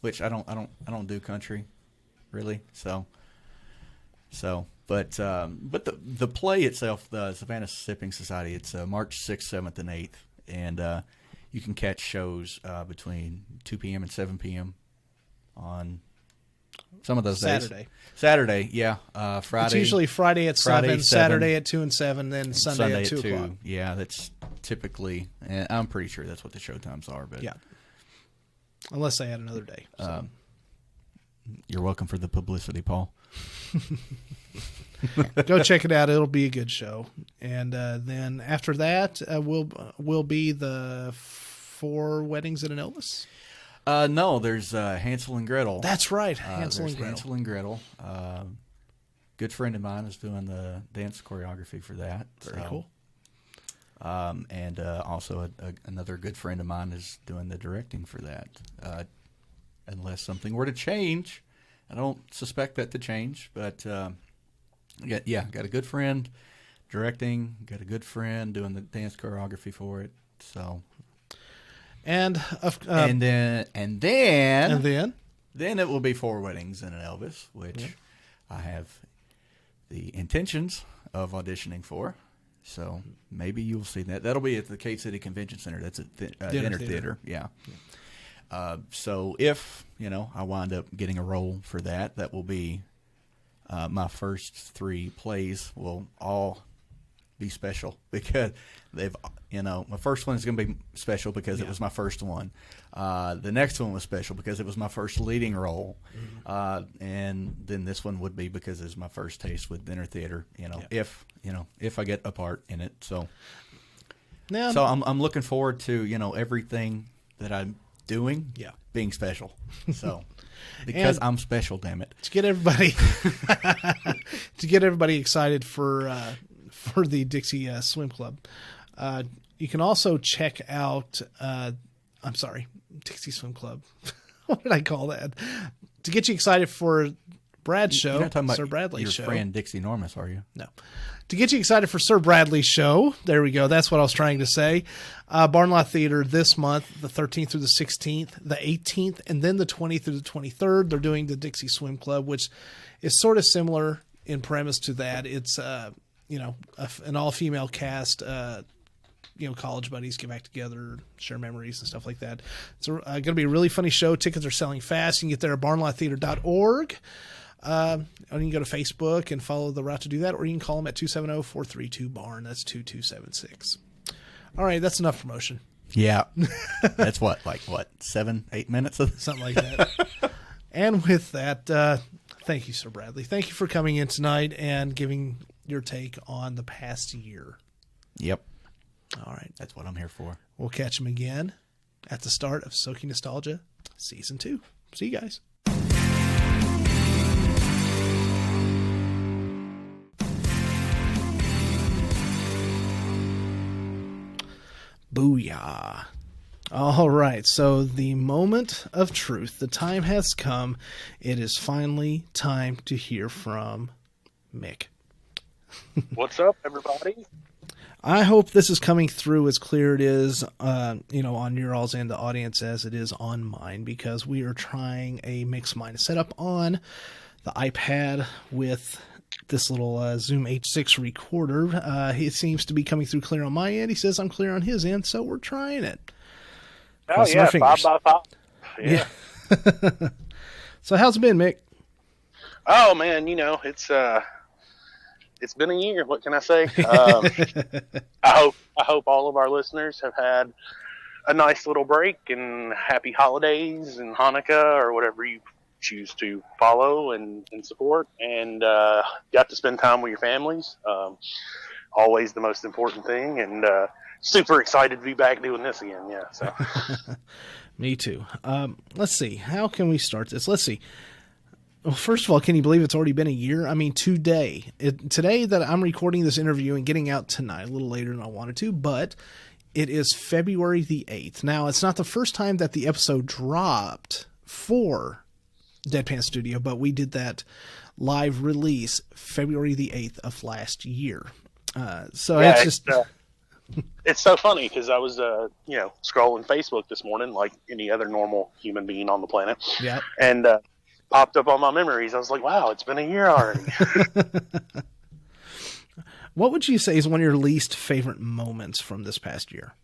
which I don't do country, really. So, but the play itself, the Savannah Sipping Society, it's March 6th, 7th, and 8th, and you can catch shows between 2 p.m. and 7 p.m. on some of those days. Saturday, yeah. Friday. It's usually Friday at 7, Saturday at 2 and 7, then Sunday at 2 o'clock. Yeah, that's typically, and I'm pretty sure that's what the show times are. But yeah, unless they add another day. So. You're welcome for the publicity, Paul. Go check it out. It'll be a good show. And then after that, will be the 4 Weddings and an Elvis. No, there's Hansel and Gretel. That's right, Hansel and Gretel. Hansel and Gretel. Good friend of mine is doing the dance choreography for that. Very cool. And also another good friend of mine is doing the directing for that. Unless something were to change, I don't suspect that to change. But got a good friend directing. Got a good friend doing the dance choreography for it. So. And then it will be 4 Weddings and an Elvis, which I have the intentions of auditioning for. So maybe you'll see that. That'll be at the Cade City Convention Center. That's at Dinner Theater. Yeah. So if I wind up getting a role for that, that will be my first 3 plays will all be special, because they've my first one is going to be special because it was my first one. The next one was special because it was my first leading role, and then this one would be because it's my first taste with dinner theater. If I get a part in it, so I'm looking forward to everything that I'm doing being special. So because I'm special, damn it, to get everybody excited for the Dixie Swim Club. You can also check out, Dixie Swim Club. What did I call that? To get you excited for Brad's show, You're not talking about Sir Bradley's your show. friend Dixie Normus, are you? No. To get you excited for Sir Bradley's show, there we go. That's what I was trying to say. Barn Lot Theater this month, the 13th through the 16th, the 18th, and then the 20th through the 23rd. They're doing the Dixie Swim Club, which is sort of similar in premise to that. It's, an all-female cast, college buddies get back together, share memories and stuff like that. It's going to be a really funny show. Tickets are selling fast. You can get there at barnlottheater.org. And you can go to Facebook and follow the route to do that, or you can call them at 270-432-BARN. That's 2276. All right, that's enough promotion. Yeah. That's what, 7, 8 minutes of Something like that. And with that, thank you, Sir Bradley. Thank you for coming in tonight and giving your take on the past year. Yep. All right. That's what I'm here for. We'll catch him again at the start of Soaking Nostalgia Season 2. See you guys. Booyah. All right, so the moment of truth, the time has come. It is finally time to hear from Mick. What's up, everybody? I hope this is coming through as clear it is, on your all's end, the audience, as it is on mine, because we are trying a mix mine set up on the iPad with this little Zoom H6 recorder. It seems to be coming through clear on my end. He says I'm clear on his end, so we're trying it. Oh, Crossing yeah, our 5 fingers. by 5. Yeah. So how's it been, Mick? Oh, man, it's been a year. What can I say? I hope all of our listeners have had a nice little break and happy holidays and Hanukkah or whatever you choose to follow and support, and got to spend time with your families. Always the most important thing, and super excited to be back doing this again. Yeah. So. Me too. Let's see. How can we start this? Let's see. Well, first of all, can you believe it's already been a year? I mean, today that I'm recording this interview and getting out tonight, a little later than I wanted to, but it is February the 8th. Now, it's not the first time that the episode dropped for Deadpan Studio, but we did that live release February the 8th of last year. So Yeah, it's just... It's so funny because I was, scrolling Facebook this morning like any other normal human being on the planet. Yeah. And popped up on my memories. I was like, wow, it's been a year already. What would you say is one of your least favorite moments from this past year?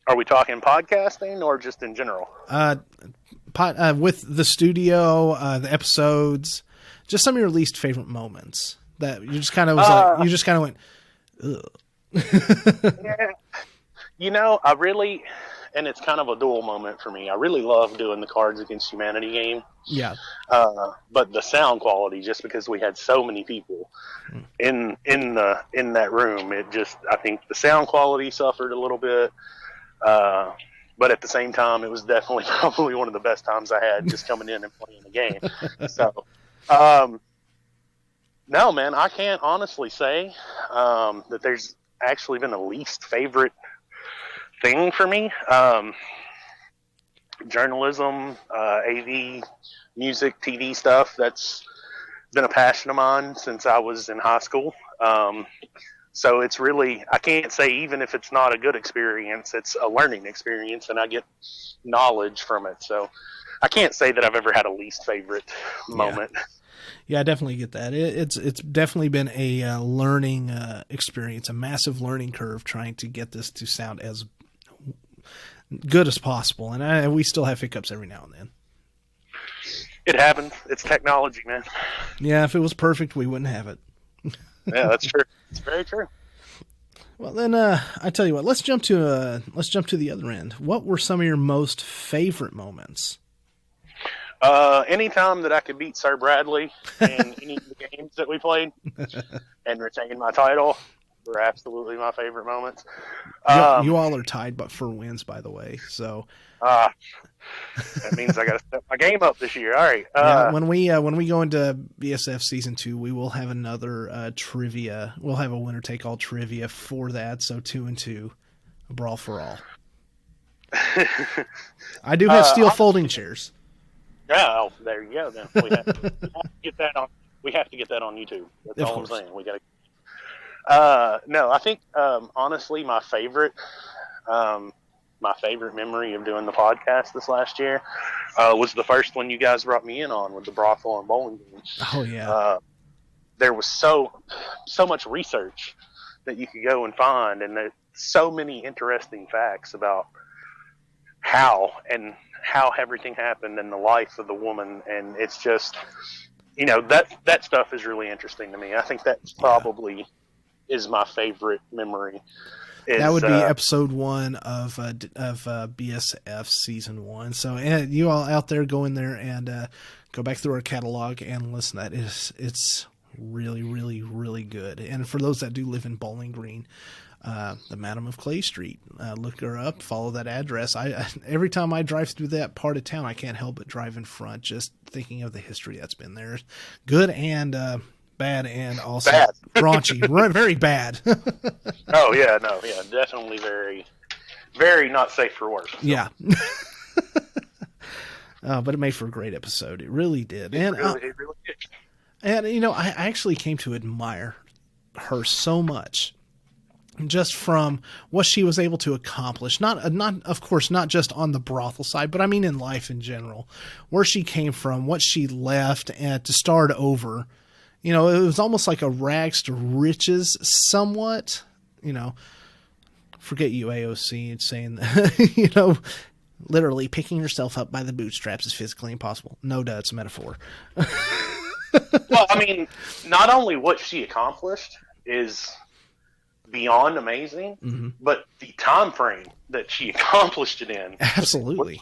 Are we talking podcasting or just in general? With the studio, the episodes, just some of your least favorite moments that you just kind of went, ugh. Yeah. I really, and it's kind of a dual moment for me. I really love doing the Cards Against Humanity game. Yeah. But the sound quality, just because we had so many people in that room, I think the sound quality suffered a little bit. But at the same time, it was definitely probably one of the best times I had just coming in and playing the game. So, no, man, I can't honestly say that there's actually been a least favorite thing for me. Journalism, AV, music, TV stuff, that's been a passion of mine since I was in high school. So it's really, I can't say even if it's not a good experience, it's a learning experience and I get knowledge from it. So I can't say that I've ever had a least favorite moment. Yeah, I definitely get that. It's definitely been a learning experience, a massive learning curve trying to get this to sound as good as possible. And we still have hiccups every now and then. It happens. It's technology, man. Yeah, if it was perfect, we wouldn't have it. Yeah, that's true. It's very true. Well, then I tell you what. Let's jump to the other end. What were some of your most favorite moments? Anytime that I could beat Sir Bradley in any of the games that we played and retain my title were absolutely my favorite moments. You all are tied, but for wins, by the way. So that means I got to step my game up this year. All right. Yeah, when we go into BSF Season 2, we will have another trivia. We'll have a winner take all trivia for that. So 2-2, a brawl for all. I do have steel folding chairs. Yeah, oh, there you go. Then we have to get that on. We have to get that on YouTube. That's Of all course. I'm saying. We got to. No, I think honestly, my favorite memory of doing the podcast this last year was the first one you guys brought me in on with the brothel and bowling green. Oh yeah. There was so much research that you could go and find, and there's so many interesting facts about how everything happened in the life of the woman, and it's just that stuff is really interesting to me. I think that probably is my favorite memory. That would be episode 1 of BSF season 1. So you all out there, go in there and go back through our catalog and listen to that. It's really, really, really good. And for those that do live in Bowling Green, the Madam of Clay Street, look her up, follow that address. I every time I drive through that part of town, I can't help but drive in front, just thinking of the history that's been there. Good and bad, and also bad. raunchy, very bad. Oh yeah, no, yeah, definitely very, very not safe for work. So. Yeah. But it made for a great episode. It really did. It really did. And I actually came to admire her so much, just from what she was able to accomplish. Not of course, not just on the brothel side, but I mean in life in general, where she came from, what she left, and to start over. It was almost like a rags to riches somewhat, forget you, AOC, and saying that, literally picking yourself up by the bootstraps is physically impossible. No, duh, it's a metaphor. Well, I mean, not only what she accomplished is beyond amazing, but the time frame that she accomplished it in. Absolutely.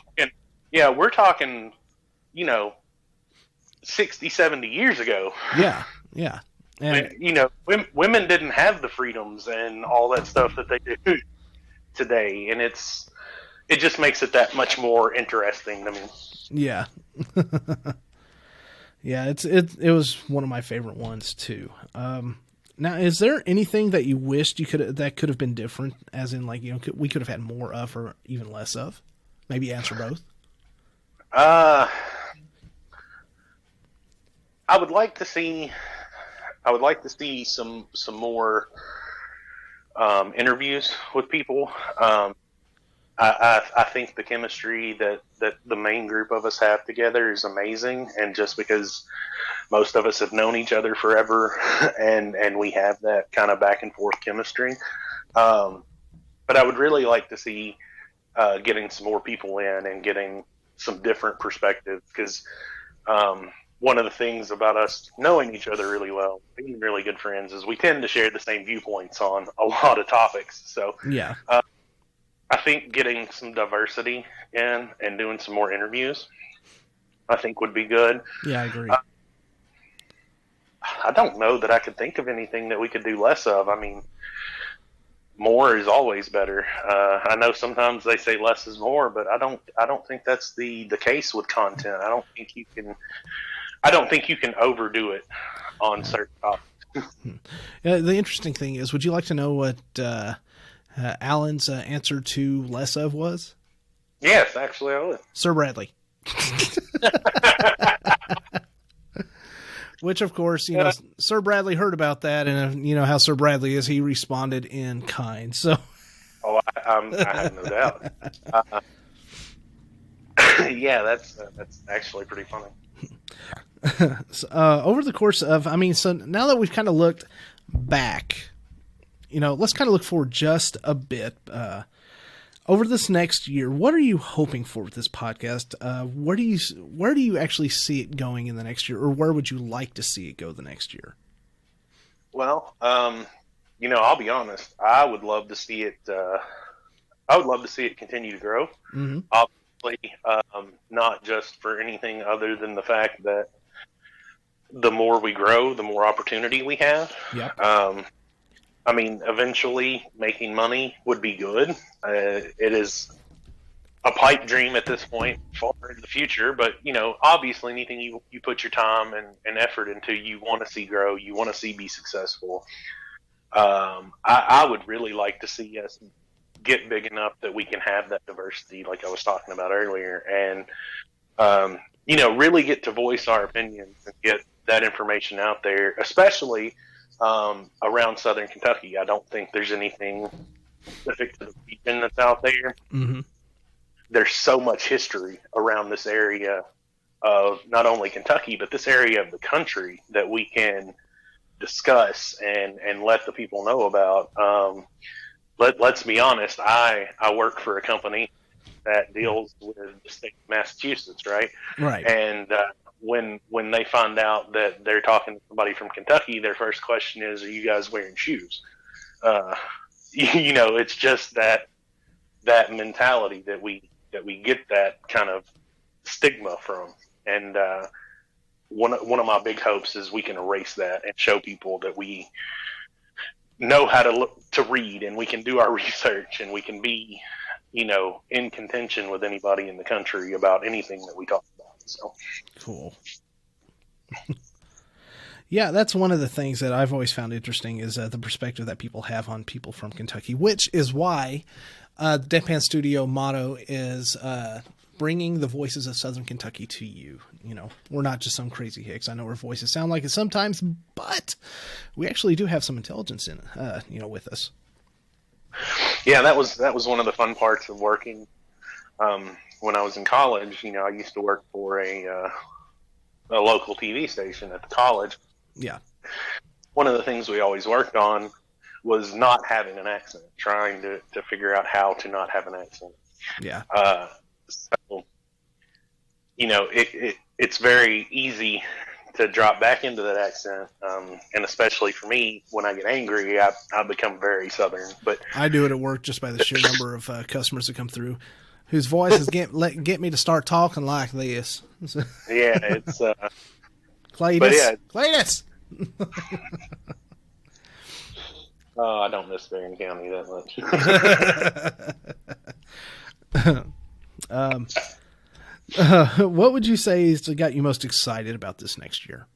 We're talking, 60, 70 years ago. Yeah. And women didn't have the freedoms and all that stuff that they do today, and it just makes it that much more interesting to me. Yeah. Yeah, it was one of my favorite ones too. Now, is there anything that you wished that could have been different, as in we could have had more of or even less of? Maybe answer both. I would like to see some more interviews with people. I think the chemistry that the main group of us have together is amazing, and just because most of us have known each other forever, and we have that kind of back and forth chemistry. But I would really like to see getting some more people in and getting some different perspectives, because one of the things about us knowing each other really well, being really good friends, is we tend to share the same viewpoints on a lot of topics. So yeah, I think getting some diversity in and doing some more interviews, I think would be good. Yeah, I agree. I don't know that I could think of anything that we could do less of. I mean, more is always better. I know sometimes they say less is more, but I don't think that's the case with content. I don't think you can overdo it on certain topics. The interesting thing is, would you like to know what Alan's answer to less of was? Yes, actually I would. Sir Bradley. Which, of course, Sir Bradley heard about that, and you know how Sir Bradley is. He responded in kind. So, I have no doubt. Yeah, that's actually pretty funny. Over the course of, so now that we've kind of looked back, let's kind of look forward just a bit. Over this next year, what are you hoping for with this podcast? Where do you actually see it going in the next year, or where would you like to see it go the next year? Well, I'll be honest. I would love to see it. I would love to see it continue to grow. Mm-hmm. Obviously, not just for anything other than the fact that the more we grow, the more opportunity we have. Yeah. Eventually making money would be good. It is a pipe dream at this point, far in the future, but, obviously anything you put your time and effort into, you want to see grow, you want to see be successful. I would really like to see us get big enough that we can have that diversity like I was talking about earlier. And really get to voice our opinions and get that information out there, especially around Southern Kentucky. I don't think there's anything specific to the region that's out there. Mm-hmm. There's so much history around this area of not only Kentucky, but this area of the country that we can discuss and let the people know about. Let's be honest, I work for a company that deals with the state of Massachusetts, right? Right. And when they find out that they're talking to somebody from Kentucky, their first question is, "Are you guys wearing shoes?" It's just that mentality that we get that kind of stigma from, and one of my big hopes is we can erase that and show people that we know how to read, and we can do our research, and we can be in contention with anybody in the country about anything that we talk about. So cool. Yeah, that's one of the things that I've always found interesting is the perspective that people have on people from Kentucky, which is why the Deadpan Studio motto is bringing the voices of Southern Kentucky to you. We're not just some crazy hicks. I know our voices sound like it sometimes, but we actually do have some intelligence in it, with us. Yeah, that was one of the fun parts of working when I was in college. I used to work for a local TV station at the college. Yeah. One of the things we always worked on was not having an accent, trying to figure out how to not have an accent. Yeah. So, it's very easy to drop back into that accent, and especially for me, when I get angry, I become very Southern. But I do it at work just by the sheer number of customers that come through, whose voices get me to start talking like this. Yeah, it's Cletus. But yeah. Cletus. Oh, I don't miss Barron County that much. What would you say has got you most excited about this next year?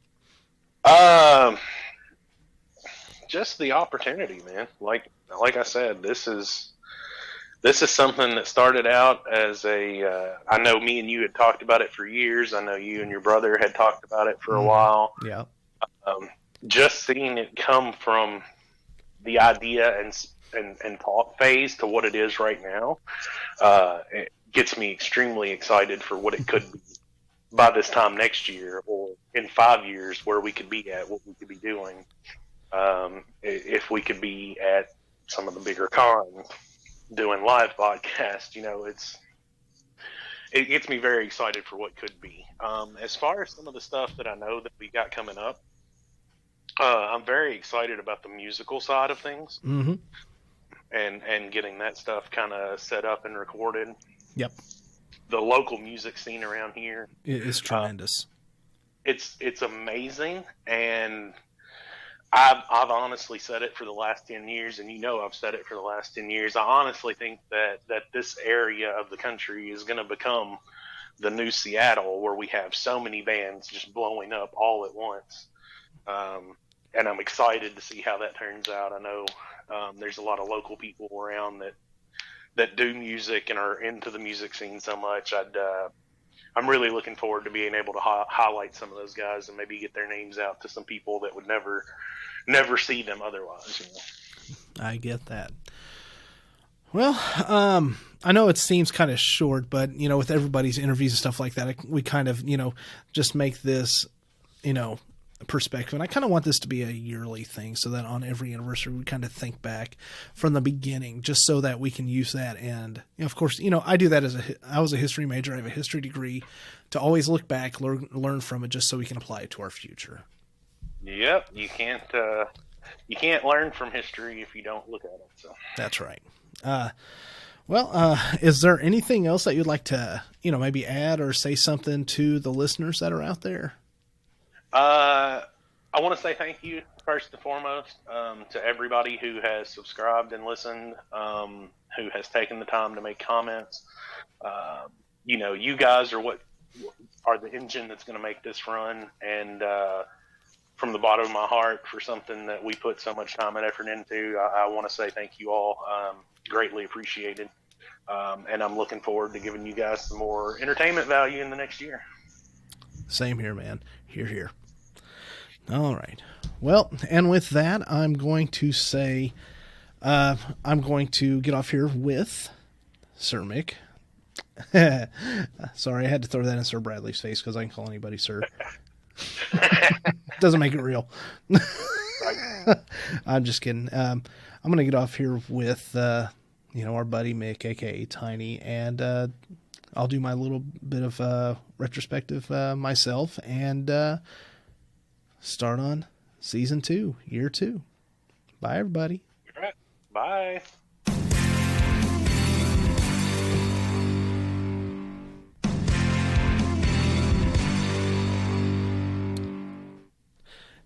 Just the opportunity, man. Like I said, this is something that started out as I know me and you had talked about it for years. I know you and your brother had talked about it for a while. Yeah. Just seeing it come from the idea and thought phase to what it is right now, it gets me extremely excited for what it could be by this time next year, or in 5 years, where we could be at, what we could be doing. If we could be at some of the bigger cons doing live podcasts, it gets me very excited for what could be. As far as some of the stuff that I know that we got coming up, I'm very excited about the musical side of things. Mm-hmm. And getting that stuff kind of set up and recorded. Yep. The local music scene around here is tremendous. It's amazing, and I've honestly said it for the last 10 years, and I've said it for the last 10 years. I honestly think that this area of the country is going to become the new Seattle, where we have so many bands just blowing up all at once. And I'm excited to see how that turns out. I know there's a lot of local people around that do music and are into the music scene so much. I'm really looking forward to being able to highlight some of those guys and maybe get their names out to some people that would never see them otherwise. I get that. Well, I know it seems kind of short, but with everybody's interviews and stuff like that, we kind of just make this perspective, and I kind of want this to be a yearly thing, so that on every anniversary we kind of think back from the beginning, just so that we can use that. And of course, I do that I was a history major. I have a history degree, to always look back, learn from it, just so we can apply it to our future. Yep, you can't learn from history if you don't look at it. So that's right. Is there anything else that you'd like to maybe add or say something to the listeners that are out there? I want to say thank you first and foremost to everybody who has subscribed and listened, who has taken the time to make comments. You guys are what are the engine that's going to make this run, and from the bottom of my heart, for something that we put so much time and effort into, I want to say thank you all. Greatly appreciated. And I'm looking forward to giving you guys some more entertainment value in the next year. Same here, man. Here. All right. Well, and with that, I'm going to say, I'm going to get off here with Sir Mick. Sorry, I had to throw that in Sir Bradley's face because I can call anybody Sir. Doesn't make it real. Right. I'm just kidding. I'm going to get off here with, our buddy Mick, aka Tiny, and I'll do my little bit of retrospective myself and start on season 2, year 2. Bye, everybody. All right. Bye.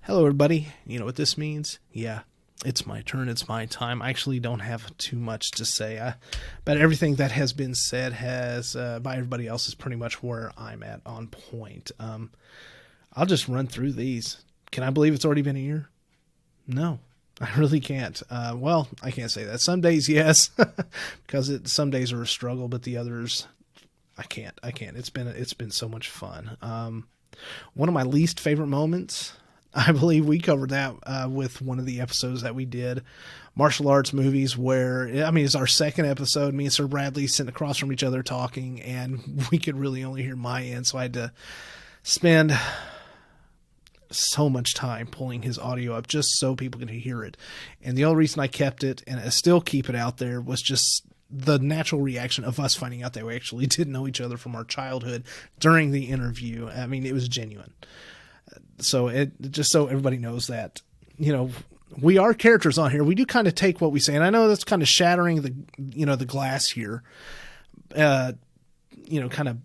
Hello, everybody. You know what this means? Yeah, it's my turn. It's my time. I actually don't have too much to say. But everything that has been said by everybody else is pretty much where I'm at on point. I'll just run through these. Can I believe it's already been a year? No, I really can't. Well, I can't say that. Some days, yes, because some days are a struggle, but the others, I can't. It's been so much fun. One of my least favorite moments, I believe we covered that with one of the episodes that we did, martial arts movies, where, it's our second episode. Me and Sir Bradley sitting across from each other talking, and we could really only hear my end, so I had to spend so much time pulling his audio up just so people could hear it. And the only reason I kept it, and I still keep it out there, was just the natural reaction of us finding out that we actually did know each other from our childhood during the interview. It was genuine. So just so everybody knows that, we are characters on here. We do kind of take what we say, and I know that's kind of shattering the glass here, kind of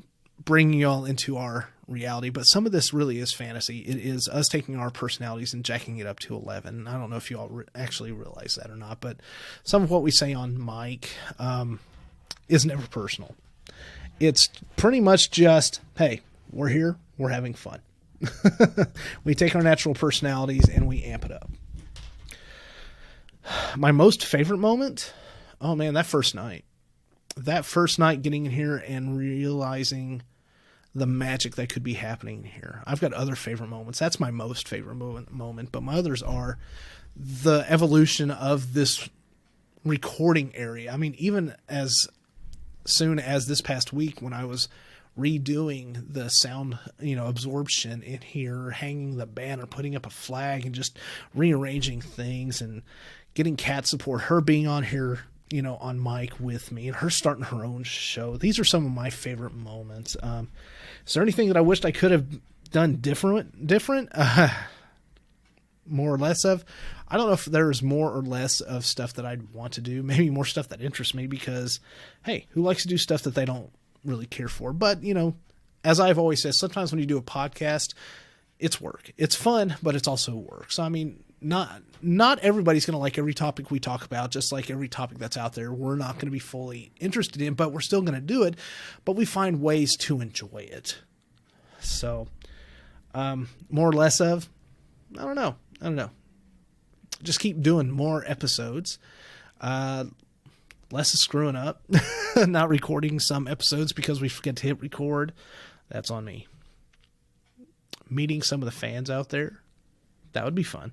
bringing you all into our reality. But some of this really is fantasy. It is us taking our personalities and jacking it up to 11. I don't know if you all actually realize that or not, but some of what we say on mic is never personal. It's pretty much just, hey, we're here, we're having fun. We take our natural personalities and we amp it up. My most favorite moment? Oh man, that first night. That first night getting in here and realizing the magic that could be happening here. I've got other favorite moments. That's my most favorite moment, but my others are the evolution of this recording area. Even as soon as this past week when I was redoing the sound, absorption in here, hanging the banner, putting up a flag, and just rearranging things and getting cat support, her being on here, on mic with me, and her starting her own show. These are some of my favorite moments. Is there anything that I wished I could have done different? More or less of? I don't know if there's more or less of stuff that I'd want to do. Maybe more stuff that interests me because, hey, who likes to do stuff that they don't really care for? But, as I've always said, sometimes when you do a podcast, it's work. It's fun, but it's also work. So, not everybody's going to like every topic we talk about, just like every topic that's out there. We're not going to be fully interested in, but we're still going to do it. But we find ways to enjoy it. So, more or less of, I don't know. Just keep doing more episodes. Less is screwing up, not recording some episodes because we forget to hit record. That's on me. Meeting some of the fans out there, that would be fun.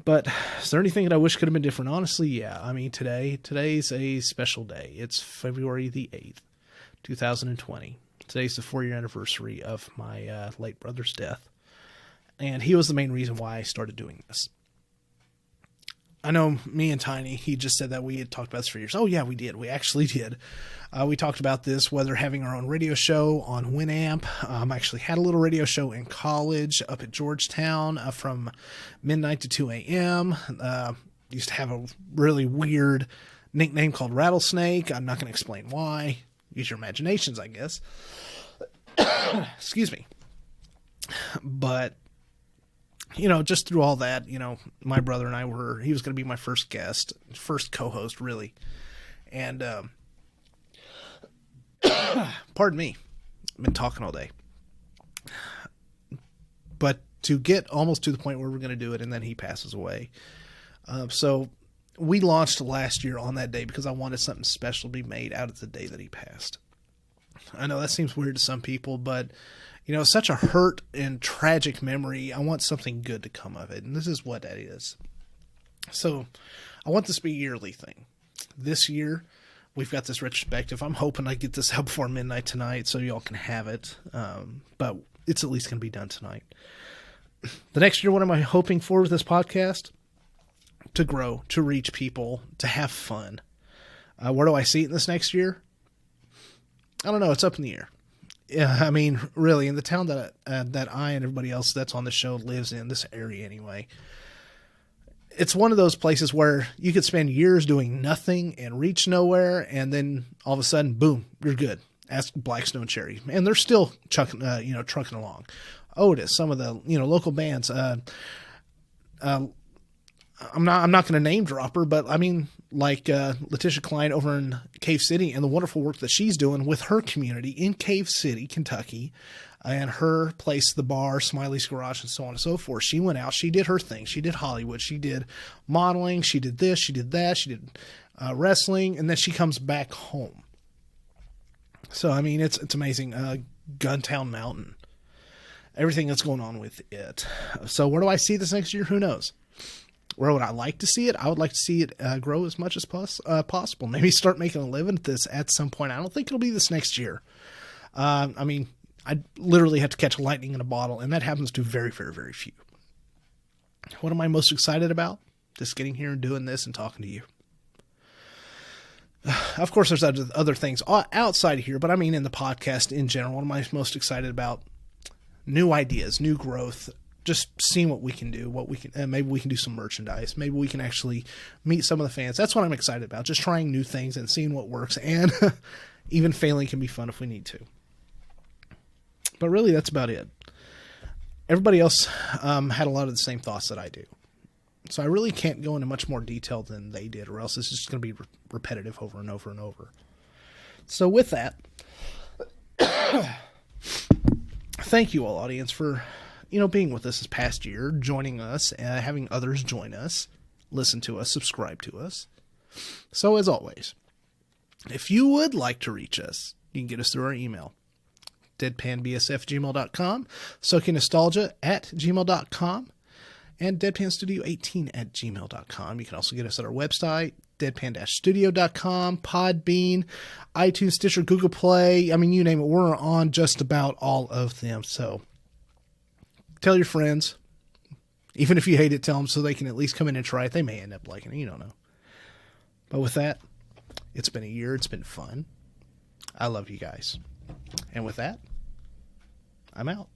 But is there anything that I wish could have been different? Honestly, yeah. Today's a special day. It's February the 8th, 2020. Today's the 4-year anniversary of my late brother's death. And he was the main reason why I started doing this. I know me and Tiny, he just said that we had talked about this for years. Oh, yeah, we did. We actually did. We talked about this, whether having our own radio show on Winamp. I actually had a little radio show in college up at Georgetown from midnight to 2 a.m. Used to have a really weird nickname called Rattlesnake. I'm not going to explain why. Use your imaginations, I guess. Excuse me. But just through all that, my brother and I he was going to be my first guest, first co-host, really. And, pardon me, I've been talking all day. But to get almost to the point where we're going to do it, and then he passes away. So we launched last year on that day because I wanted something special to be made out of the day that he passed. I know that seems weird to some people, but such a hurt and tragic memory. I want something good to come of it, and this is what that is. So I want this to be a yearly thing. This year, we've got this retrospective. I'm hoping I get this out before midnight tonight so y'all can have it, but it's at least going to be done tonight. The next year, what am I hoping for with this podcast? To grow, to reach people, to have fun. Where do I see it in this next year? I don't know. It's up in the air. Yeah, I mean, really, in the town that I and everybody else that's on the show lives in, this area anyway, it's one of those places where you could spend years doing nothing and reach nowhere, and then all of a sudden, boom, you're good. Ask Blackstone Cherry, and they're still trucking along. Otis, some of the local bands. I'm not going to name drop her, but I mean, like Letitia Klein over in Cave City and the wonderful work that she's doing with her community in Cave City, Kentucky, and her place, the bar, Smiley's Garage, and so on and so forth. She went out, she did her thing. She did Hollywood, she did modeling, she did this, she did that, she did wrestling, and then she comes back home. So, I mean, it's amazing. Guntown Mountain, everything that's going on with it. So where do I see this next year? Who knows? Where would I like to see it? I would like to see it grow as much as possible. Maybe start making a living at this at some point. I don't think it'll be this next year. I mean, I literally have to catch lightning in a bottle, and that happens to very, very, very few. What am I most excited about? Just getting here and doing this and talking to you. Of course, there's other things outside of here, but I mean in the podcast in general, what am I most excited about? New ideas, new growth, just seeing what we can do, maybe we can do some merchandise. Maybe we can actually meet some of the fans. That's what I'm excited about. Just trying new things and seeing what works. And even failing can be fun if we need to. But really, that's about it. Everybody else had a lot of the same thoughts that I do. So I really can't go into much more detail than they did, or else it's just going to be repetitive over and over and over. So with that, thank you all, audience, for being with us this past year, joining us, having others join us, listen to us, subscribe to us. So as always, if you would like to reach us, you can get us through our email, deadpanbsf@gmail.com, soakingnostalgia@gmail.com, and deadpanstudio18@gmail.com. You can also get us at our website, deadpan-studio.com, Podbean, iTunes, Stitcher, Google Play. I mean, you name it. We're on just about all of them. So tell your friends. Even if you hate it, tell them so they can at least come in and try it. They may end up liking it. You don't know. But with that, it's been a year. It's been fun. I love you guys. And with that, I'm out.